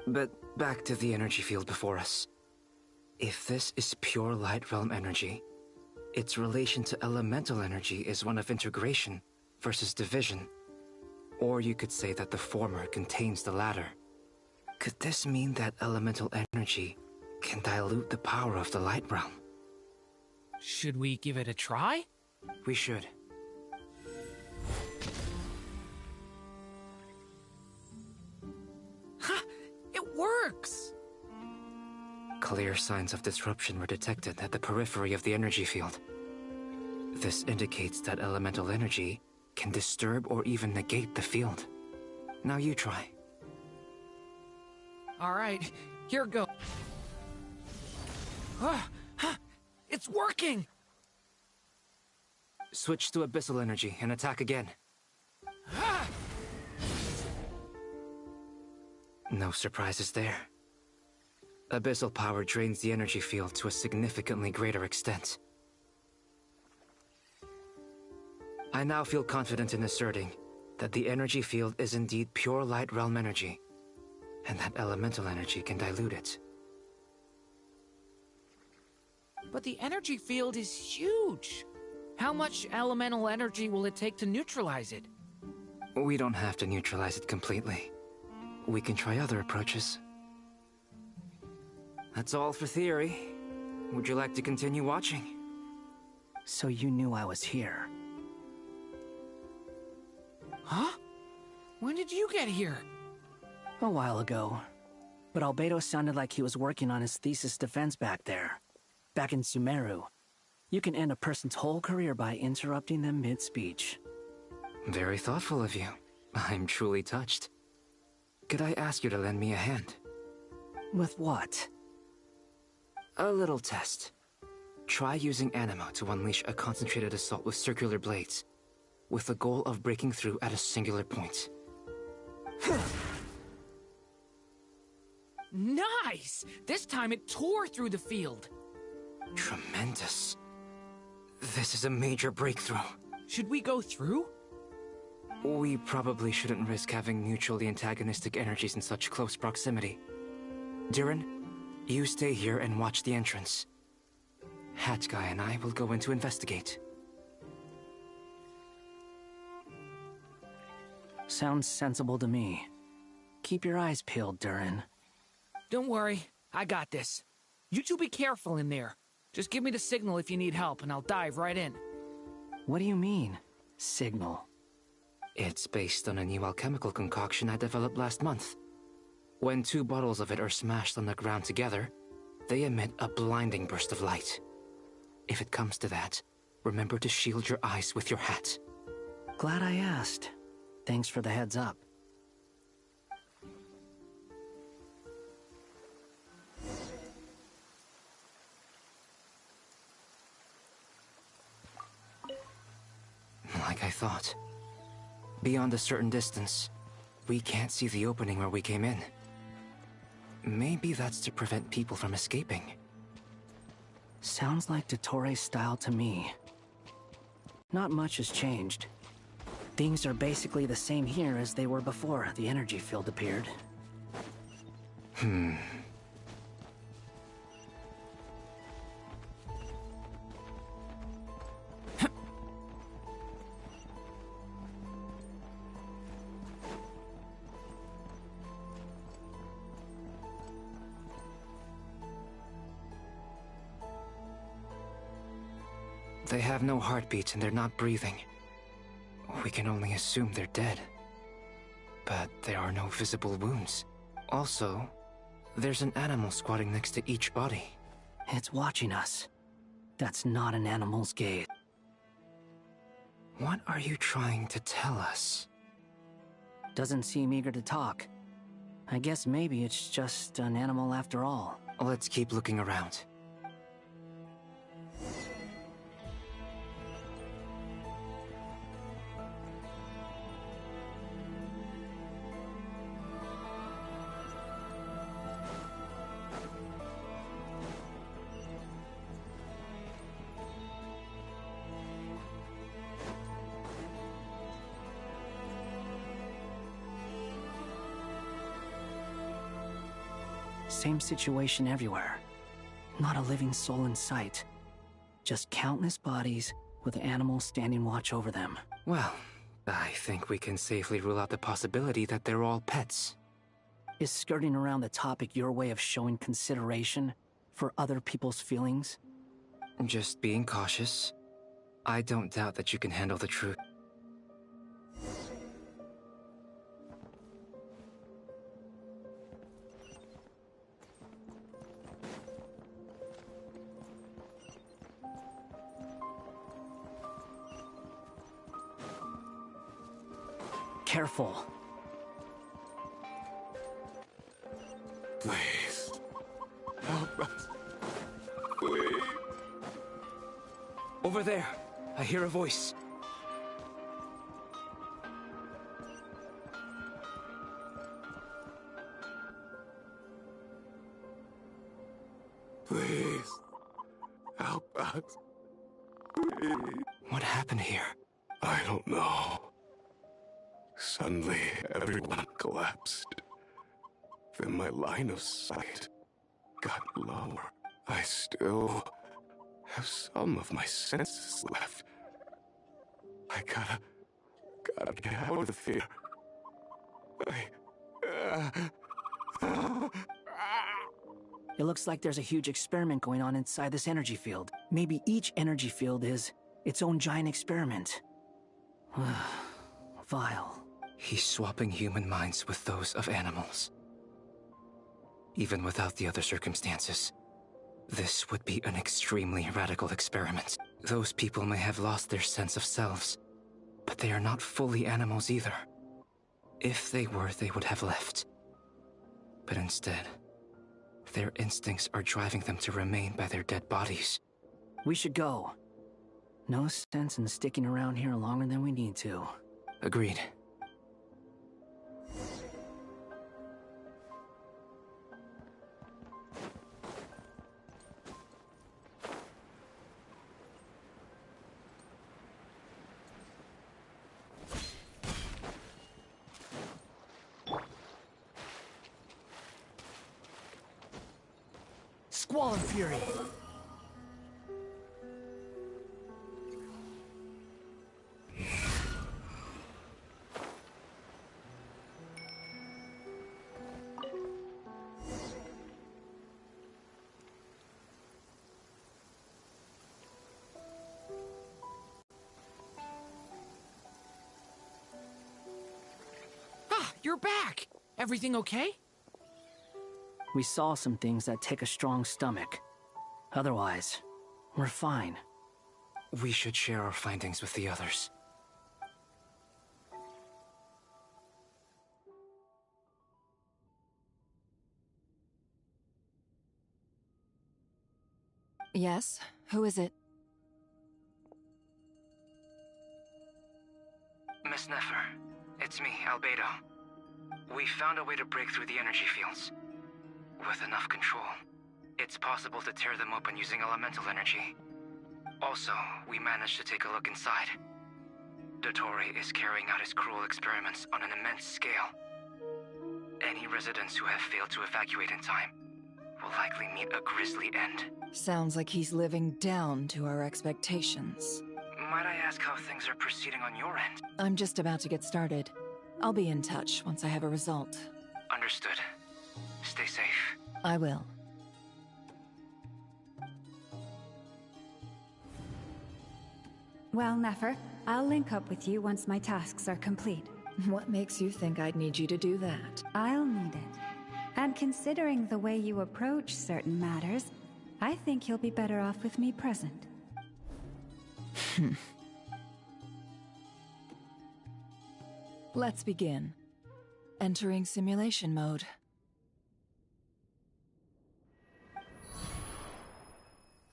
But back to the energy field before us. If this is pure light realm energy, its relation to elemental energy is one of integration versus division. Or you could say that the former contains the latter. Could this mean that elemental energy can dilute the power of the light realm? Should we give it a try? We should. Ha! It works! Clear signs of disruption were detected at the periphery of the energy field. This indicates that elemental energy can disturb or even negate the field. Now you try. Alright, here goes. It's working! Switch to abyssal energy and attack again. No surprises there. Abyssal power drains the energy field to a significantly greater extent. I now feel confident in asserting that the energy field is indeed pure light realm energy, and that elemental energy can dilute it. But the energy field is huge! How much elemental energy will it take to neutralize it? We don't have to neutralize it completely. We can try other approaches. That's all for theory. Would you like to continue watching? So you knew I was here. Huh? When did you get here? A while ago. But Albedo sounded like he was working on his thesis defense back there. Back in Sumeru. You can end a person's whole career by interrupting them mid-speech. Very thoughtful of you. I'm truly touched. Could I ask you to lend me a hand? With what? A little test. Try using Animo to unleash a concentrated assault with circular blades, with the goal of breaking through at a singular point. Nice! This time it tore through the field. Tremendous. This is a major breakthrough. Should we go through? We probably shouldn't risk having mutually antagonistic energies in such close proximity. Durin, you stay here and watch the entrance. Hat Guy and I will go in to investigate. Sounds sensible to me. Keep your eyes peeled, Durin. Don't worry, I got this. You two be careful in there. Just give me the signal if you need help, and I'll dive right in. What do you mean, signal? It's based on a new alchemical concoction I developed last month. When 2 bottles of it are smashed on the ground together, they emit a blinding burst of light. If it comes to that, remember to shield your eyes with your hat. Glad I asked. Thanks for the heads up. Like I thought. Beyond a certain distance, We can't see the opening where we came in. Maybe that's to prevent people from escaping. Sounds like Dottore style to me. Not much has changed. Things are basically the same here as they were before the energy field appeared. They have no heartbeats and they're not breathing. We can only assume they're dead. But there are no visible wounds. Also, there's an animal squatting next to each body. It's watching us. That's not an animal's gaze. What are you trying to tell us? Doesn't seem eager to talk. I guess maybe it's just an animal after all. Let's keep looking around. Same situation everywhere. Not a living soul in sight. Just countless bodies with animals standing watch over them. Well, I think we can safely rule out the possibility that they're all pets. Is skirting around the topic your way of showing consideration for other people's feelings? Just being cautious. I don't doubt that you can handle the truth. Careful. Please. Help us. Please. Over there. I hear a voice. Please. Help us. Please. What happened here? I don't know. Suddenly, everyone collapsed. Then my line of sight got lower. I still have some of my senses left. I gotta get out of here. It looks like there's a huge experiment going on inside this energy field. Maybe each energy field is its own giant experiment. Vile. He's swapping human minds with those of animals. Even without the other circumstances, this would be an extremely radical experiment. Those people may have lost their sense of selves, but they are not fully animals either. If they were, they would have left. But instead, their instincts are driving them to remain by their dead bodies. We should go. No sense in sticking around here longer than we need to. Agreed. Squall and Fury! Ah, you're back! Everything okay? We saw some things that take a strong stomach. Otherwise, we're fine. We should share our findings with the others. Yes? Who is it? Miss Nefer, it's me, Albedo. We found a way to break through the energy fields. With enough control, it's possible to tear them open using elemental energy. Also, we managed to take a look inside. Dottore is carrying out his cruel experiments on an immense scale. Any residents who have failed to evacuate in time will likely meet a grisly end. Sounds like he's living down to our expectations. Might I ask how things are proceeding on your end? I'm just about to get started. I'll be in touch once I have a result. Understood. Stay safe. I will. Well, Nefer, I'll link up with you once my tasks are complete. What makes you think I'd need you to do that? I'll need it. And considering the way you approach certain matters, I think you'll be better off with me present. Let's begin. Entering simulation mode.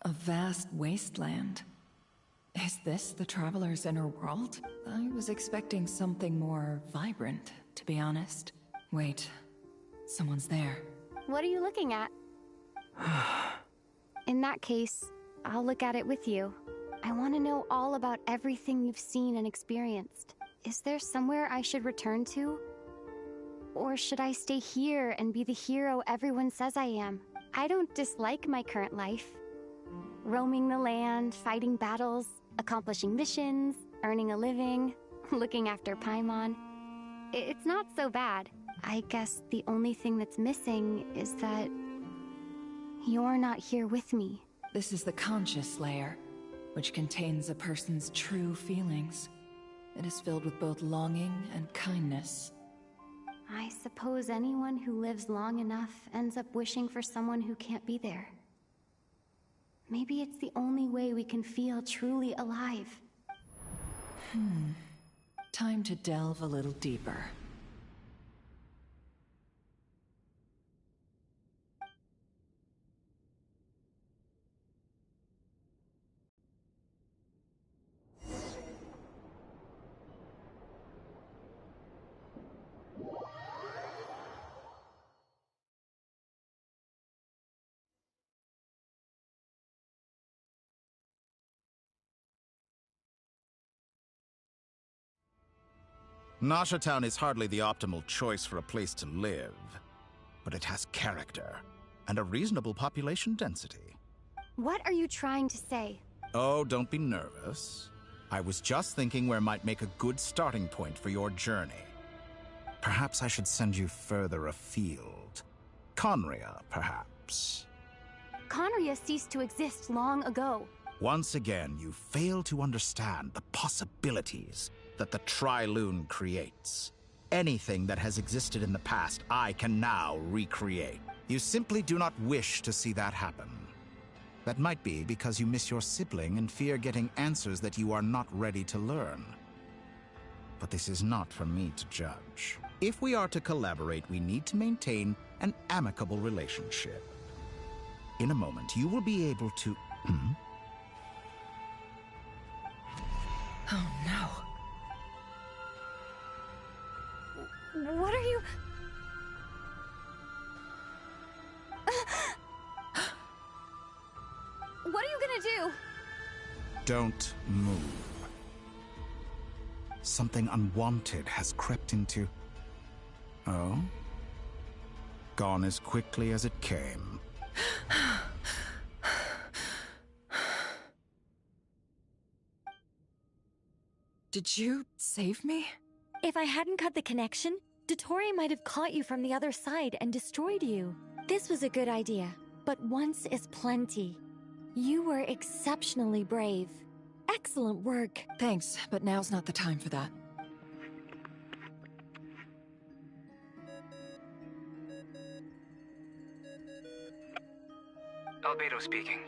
A vast wasteland. Is this the Traveler's inner world? I was expecting something more vibrant, to be honest. Wait, someone's there. What are you looking at? In that case, I'll look at it with you. I want to know all about everything you've seen and experienced. Is there somewhere I should return to? Or should I stay here and be the hero everyone says I am? I don't dislike my current life. Roaming the land, fighting battles, accomplishing missions, earning a living, looking after Paimon. It's not so bad. I guess the only thing that's missing is that you're not here with me. This is the conscious layer, which contains a person's true feelings. It is filled with both longing and kindness. I suppose anyone who lives long enough ends up wishing for someone who can't be there. Maybe it's the only way we can feel truly alive. Time to delve a little deeper. Nasha Town is hardly the optimal choice for a place to live, but it has character and a reasonable population density. What are you trying to say? Oh, don't be nervous. I was just thinking where might make a good starting point for your journey. Perhaps I should send you further afield. Conria, perhaps. Conria ceased to exist long ago. Once again, you fail to understand the possibilities that the Tri-Lune creates. Anything that has existed in the past, I can now recreate. You simply do not wish to see that happen. That might be because you miss your sibling and fear getting answers that you are not ready to learn. But this is not for me to judge. If we are to collaborate, we need to maintain an amicable relationship. In a moment, you will be able to... Oh no. What are you... What are you gonna do? Don't move. Something unwanted has crept into... Oh? Gone as quickly as it came. Did you save me? If I hadn't cut the connection, Dottore might have caught you from the other side and destroyed you. This was a good idea, but once is plenty. You were exceptionally brave. Excellent work. Thanks, but now's not the time for that. Albedo speaking.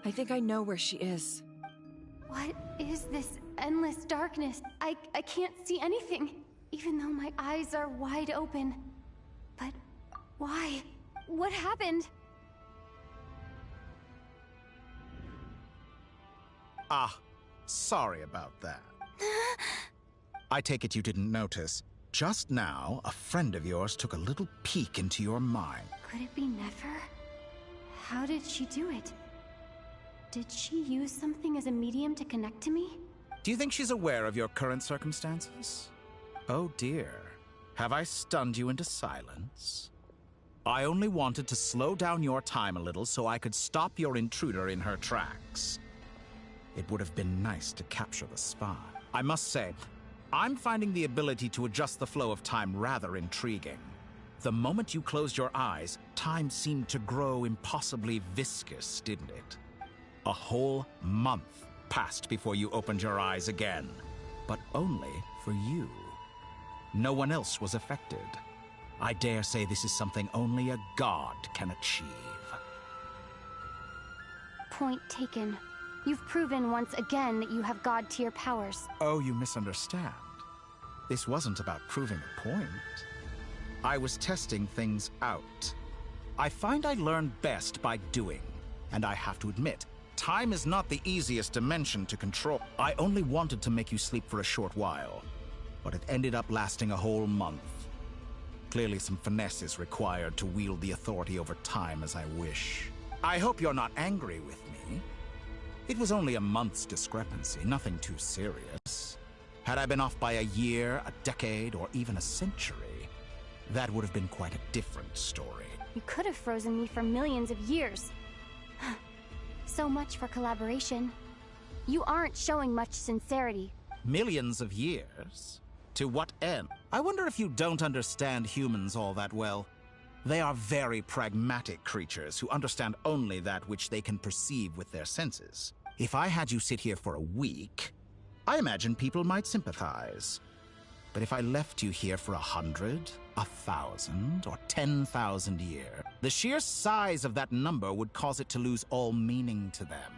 I think I know where she is. What is this endless darkness? I can't see anything, even though my eyes are wide open. But why? What happened? Ah, sorry about that. I take it you didn't notice. Just now, a friend of yours took a little peek into your mind. Could it be Nefer? How did she do it? Did she use something as a medium to connect to me? Do you think she's aware of your current circumstances? Oh dear. Have I stunned you into silence? I only wanted to slow down your time a little so I could stop your intruder in her tracks. It would have been nice to capture the spy. I must say, I'm finding the ability to adjust the flow of time rather intriguing. The moment you closed your eyes, time seemed to grow impossibly viscous, didn't it? A whole month passed before you opened your eyes again, but only for you. No one else was affected. I dare say this is something only a god can achieve. Point taken. You've proven once again that you have god-tier powers. Oh, you misunderstand. This wasn't about proving a point. I was testing things out. I find I learn best by doing, and I have to admit, time is not the easiest dimension to control. I only wanted to make you sleep for a short while, but it ended up lasting a whole month. Clearly some finesse is required to wield the authority over time as I wish. I hope you're not angry with me. It was only a month's discrepancy, nothing too serious. Had I been off by a year, a decade, or even a century, that would have been quite a different story. You could have frozen me for millions of years. So much for collaboration. You aren't showing much sincerity. Millions of years? To what end? I wonder if you don't understand humans all that well. They are very pragmatic creatures who understand only that which they can perceive with their senses. If I had you sit here for a week, I imagine people might sympathize. But if I left you here for 100, 1,000, or 10,000 years, the sheer size of that number would cause it to lose all meaning to them.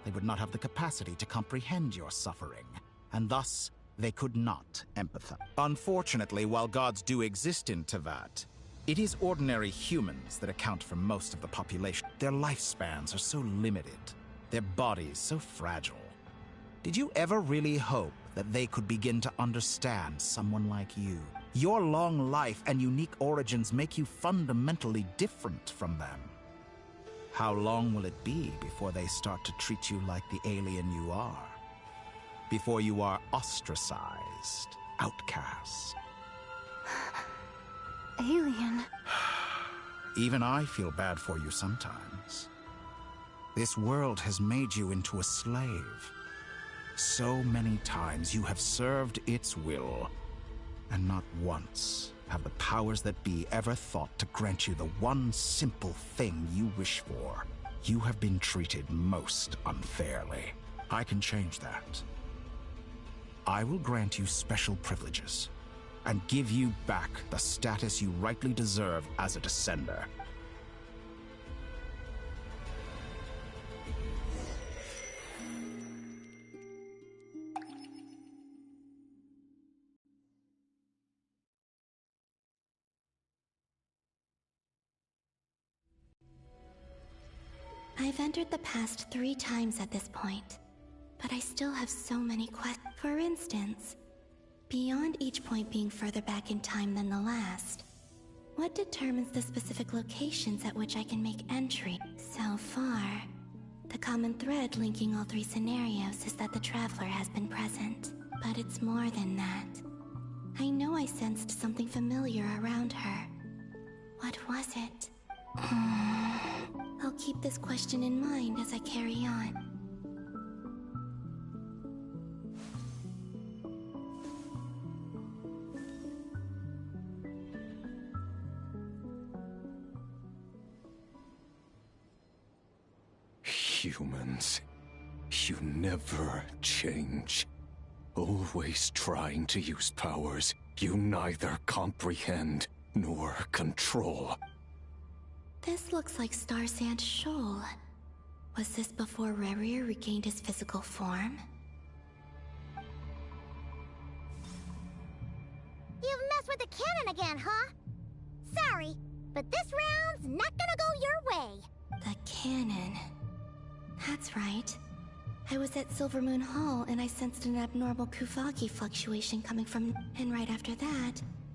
They would not have the capacity to comprehend your suffering, and thus they could not empathize. Unfortunately, while gods do exist in Teyvat, it is ordinary humans that account for most of the population. Their lifespans are so limited, their bodies so fragile. Did you ever really hope that they could begin to understand someone like you? Your long life and unique origins make you fundamentally different from them. How long will it be before they start to treat you like the alien you are? Before you are ostracized, outcast? Alien. Even I feel bad for you sometimes. This world has made you into a slave. So many times you have served its will, and not once have the powers that be ever thought to grant you the one simple thing you wish for. You have been treated most unfairly. I can change that. I will grant you special privileges, and give you back the status you rightly deserve as a descender. I've entered the past 3 times at this point, but I still have so many questions. For instance, beyond each point being further back in time than the last, what determines the specific locations at which I can make entry? So far, the common thread linking all 3 scenarios is that the Traveler has been present. But it's more than that. I know I sensed something familiar around her. What was it? I'll keep this question in mind as I carry on. Humans, you never change. Always trying to use powers you neither comprehend nor control. This looks like Star Sand Shoal. Was this before Rerir regained his physical form? You've messed with the cannon again, huh? Sorry, but this round's not gonna go your way. The cannon. That's right. I was at Silvermoon Hall and I sensed an abnormal Kuvaki fluctuation coming from... And right after that,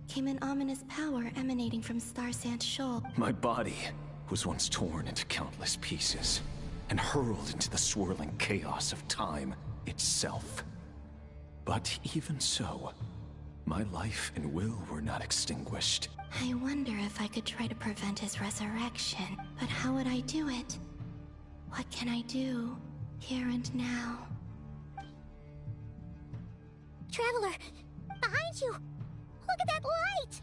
came an ominous power emanating from Star Sand Shoal. My body was once torn into countless pieces and hurled into the swirling chaos of time itself. But even so, my life and will were not extinguished. I wonder if I could try to prevent his resurrection. But how would I do it? What can I do, here and now? Traveler, behind you! Look at that light!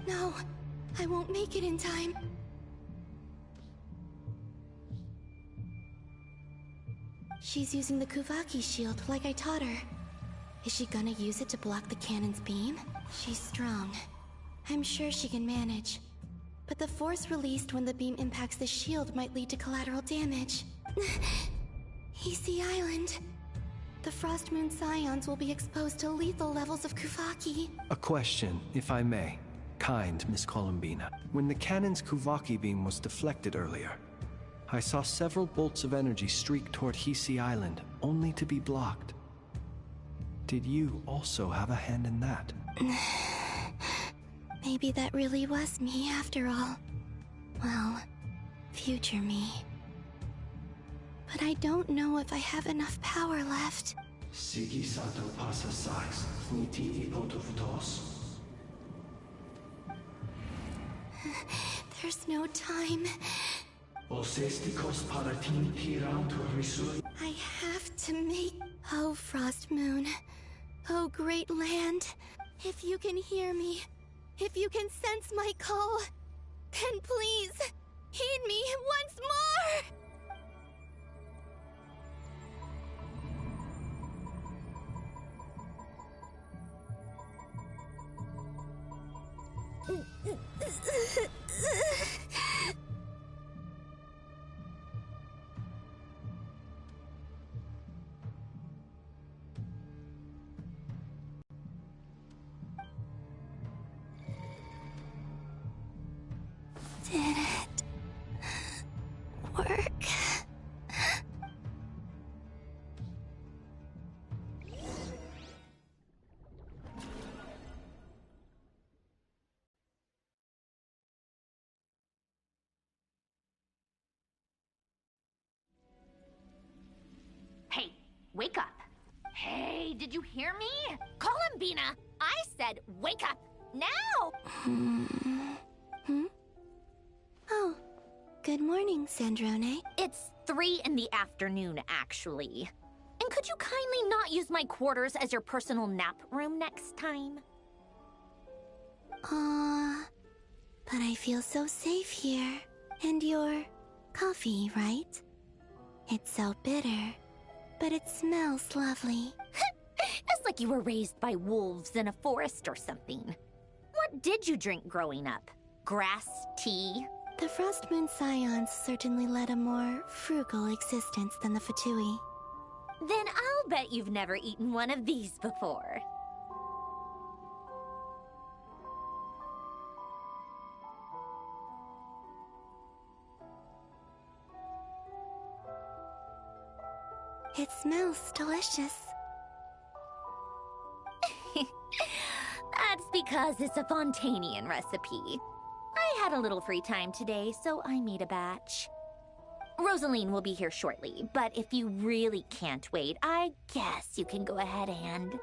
No, I won't make it in time. She's using the Kuvaki shield like I taught her. Is she gonna use it to block the cannon's beam? She's strong. I'm sure she can manage. But the force released when the beam impacts the shield might lead to collateral damage. EC Island. The Frost Moon Scions will be exposed to lethal levels of Kuvaki. A question, if I may. Kind Miss Columbina. When the cannon's Kuvaki beam was deflected earlier, I saw several bolts of energy streak toward Hisi Island, only to be blocked. Did you also have a hand in that? Maybe that really was me after all. Well, future me. But I don't know if I have enough power left. Sigi Sato pasa sais, niti ipotofutos. There's no time. Osestikos paratin tiram to risui. I have to make... Oh, Frost Moon. Oh, great land. If you can hear me, if you can sense my call, then please, heed me once more! Did it work? Hey, wake up. Hey, did you hear me? Columbina, I said wake up, now! Oh, good morning, Sandrone. It's 3 in the afternoon, actually. And could you kindly not use my quarters as your personal nap room next time? But I feel so safe here. And your coffee, right? It's so bitter, but it smells lovely. It's like you were raised by wolves in a forest or something. What did you drink growing up? Grass tea? The Frost Moon Scions certainly led a more frugal existence than the Fatui. Then I'll bet you've never eaten one of these before. It smells delicious. That's because it's a Fontanian recipe. I had a little free time today, so I made a batch. Rosaline will be here shortly, but if you really can't wait, I guess you can go ahead and...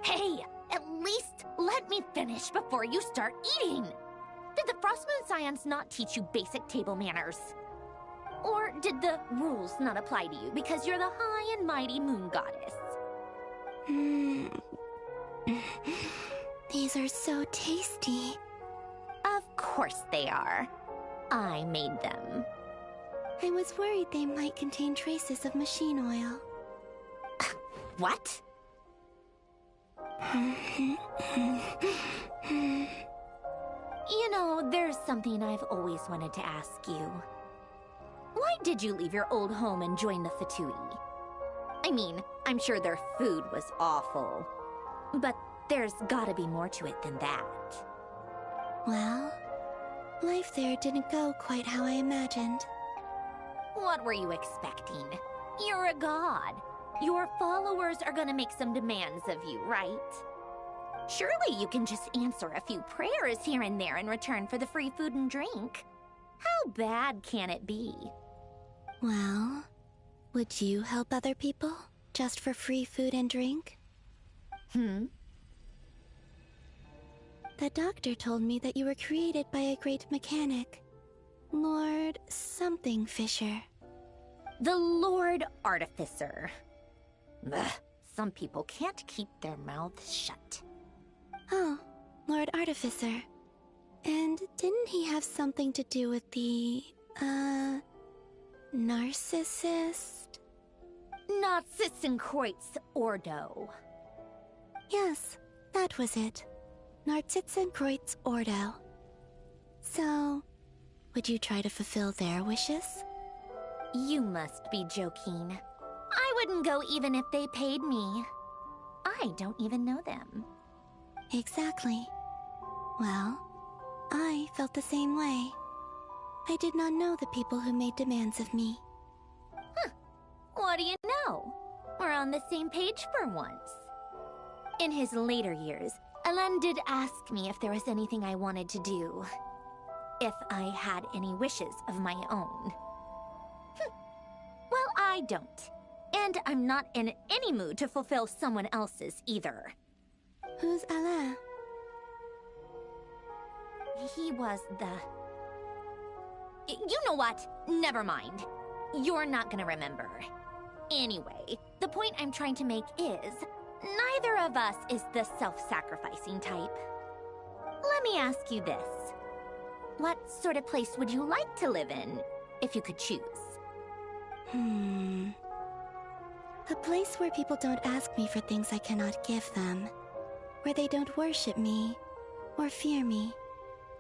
Hey, at least let me finish before you start eating! Did the Frostmoon Scions not teach you basic table manners? Or did the rules not apply to you because you're the high and mighty moon goddess? These are so tasty. Of course they are. I made them. I was worried they might contain traces of machine oil. What? You know, there's something I've always wanted to ask you. Why did you leave your old home and join the Fatui? I mean, I'm sure their food was awful. But there's gotta be more to it than that. Well, Life there didn't go quite how I imagined. What were you expecting? You're a god. Your followers are gonna make some demands of you, right? Surely you can just answer a few prayers here and there in return for the free food and drink. How bad can it be? Well, would you help other people just for free food and drink? The doctor told me that you were created by a great mechanic, Lord something Fisher. The Lord Artificer. Ugh, some people can't keep their mouths shut. Oh, Lord Artificer. And didn't he have something to do with the, narcissist? Narcissenkreuz Ordo. Yes, that was it. Narcissenkreuz Ordo. So, would you try to fulfill their wishes? You must be joking. I wouldn't go even if they paid me. I don't even know them. Exactly. Well, I felt the same way. I did not know the people who made demands of me. Huh. What do you know? We're on the same page for once. In his later years, Alan did ask me if there was anything I wanted to do. If I had any wishes of my own. Well, I don't. And I'm not in any mood to fulfill someone else's either. Who's Alain? He was the... You know what? Never mind. You're not gonna remember. Anyway, the point I'm trying to make is, neither of us is the self-sacrificing type. Let me ask you this. What sort of place would you like to live in, if you could choose? A place where people don't ask me for things I cannot give them. Where they don't worship me, or fear me,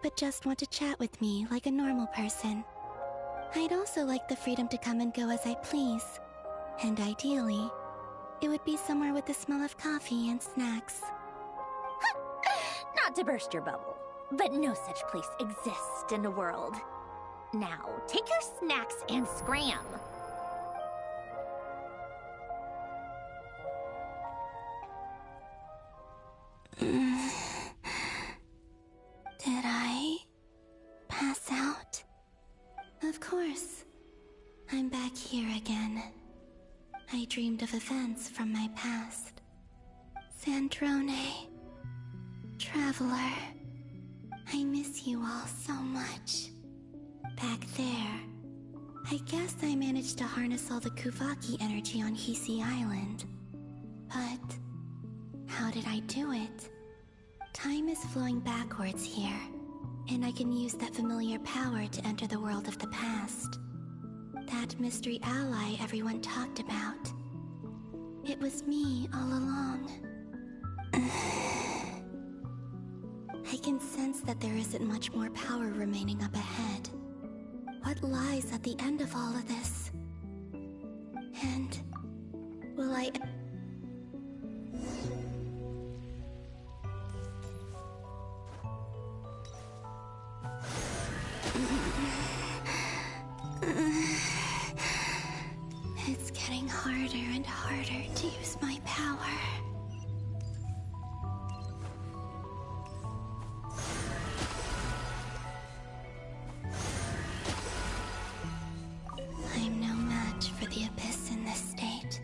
but just want to chat with me like a normal person. I'd also like the freedom to come and go as I please. And ideally, it would be somewhere with the smell of coffee and snacks. Not to burst your bubble, but no such place exists in the world. Now, take your snacks and scram. Did I pass out? Of course. I'm back here again. I dreamed of events from my past. Sandrone. Traveler. I miss you all so much. Back there. I guess I managed to harness all the Kuvaki energy on Hisi Island. But how did I do it? Time is flowing backwards here, and I can use that familiar power to enter the world of the past. That mystery ally everyone talked about. It was me all along. I can sense that there isn't much more power remaining up ahead. What lies at the end of all of this? And will I... It's getting harder and harder to use my power. I'm no match for the Abyss in this state.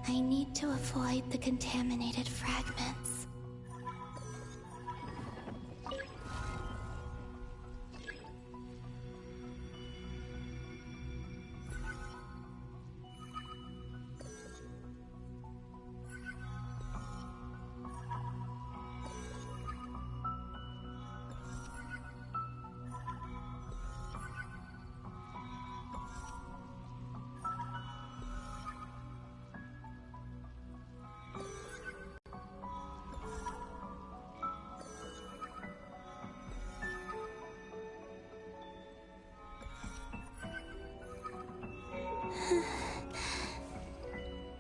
I need to avoid the contaminated fragments.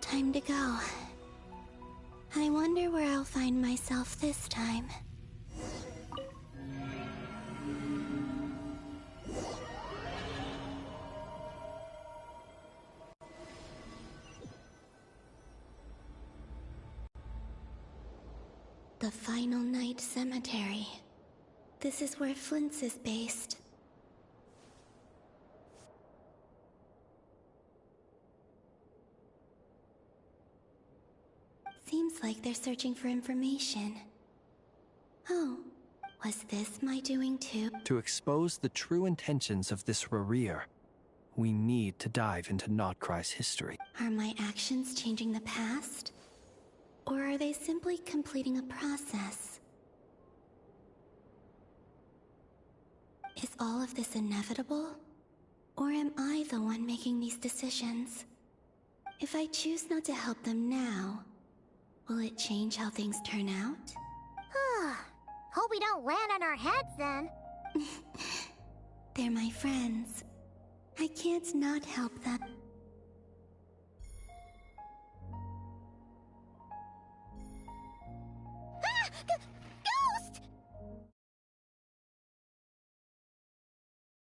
Time to go. I wonder where I'll find myself this time. The Final Night Cemetery. This is where Flint's is based. Seems like they're searching for information. Oh, was this my doing too? To expose the true intentions of this Rarir, we need to dive into Krai's history. Are my actions changing the past? Or are they simply completing a process? Is all of this inevitable? Or am I the one making these decisions? If I choose not to help them now, will it change how things turn out? Hope we don't land on our heads then. They're my friends. I can't not help them.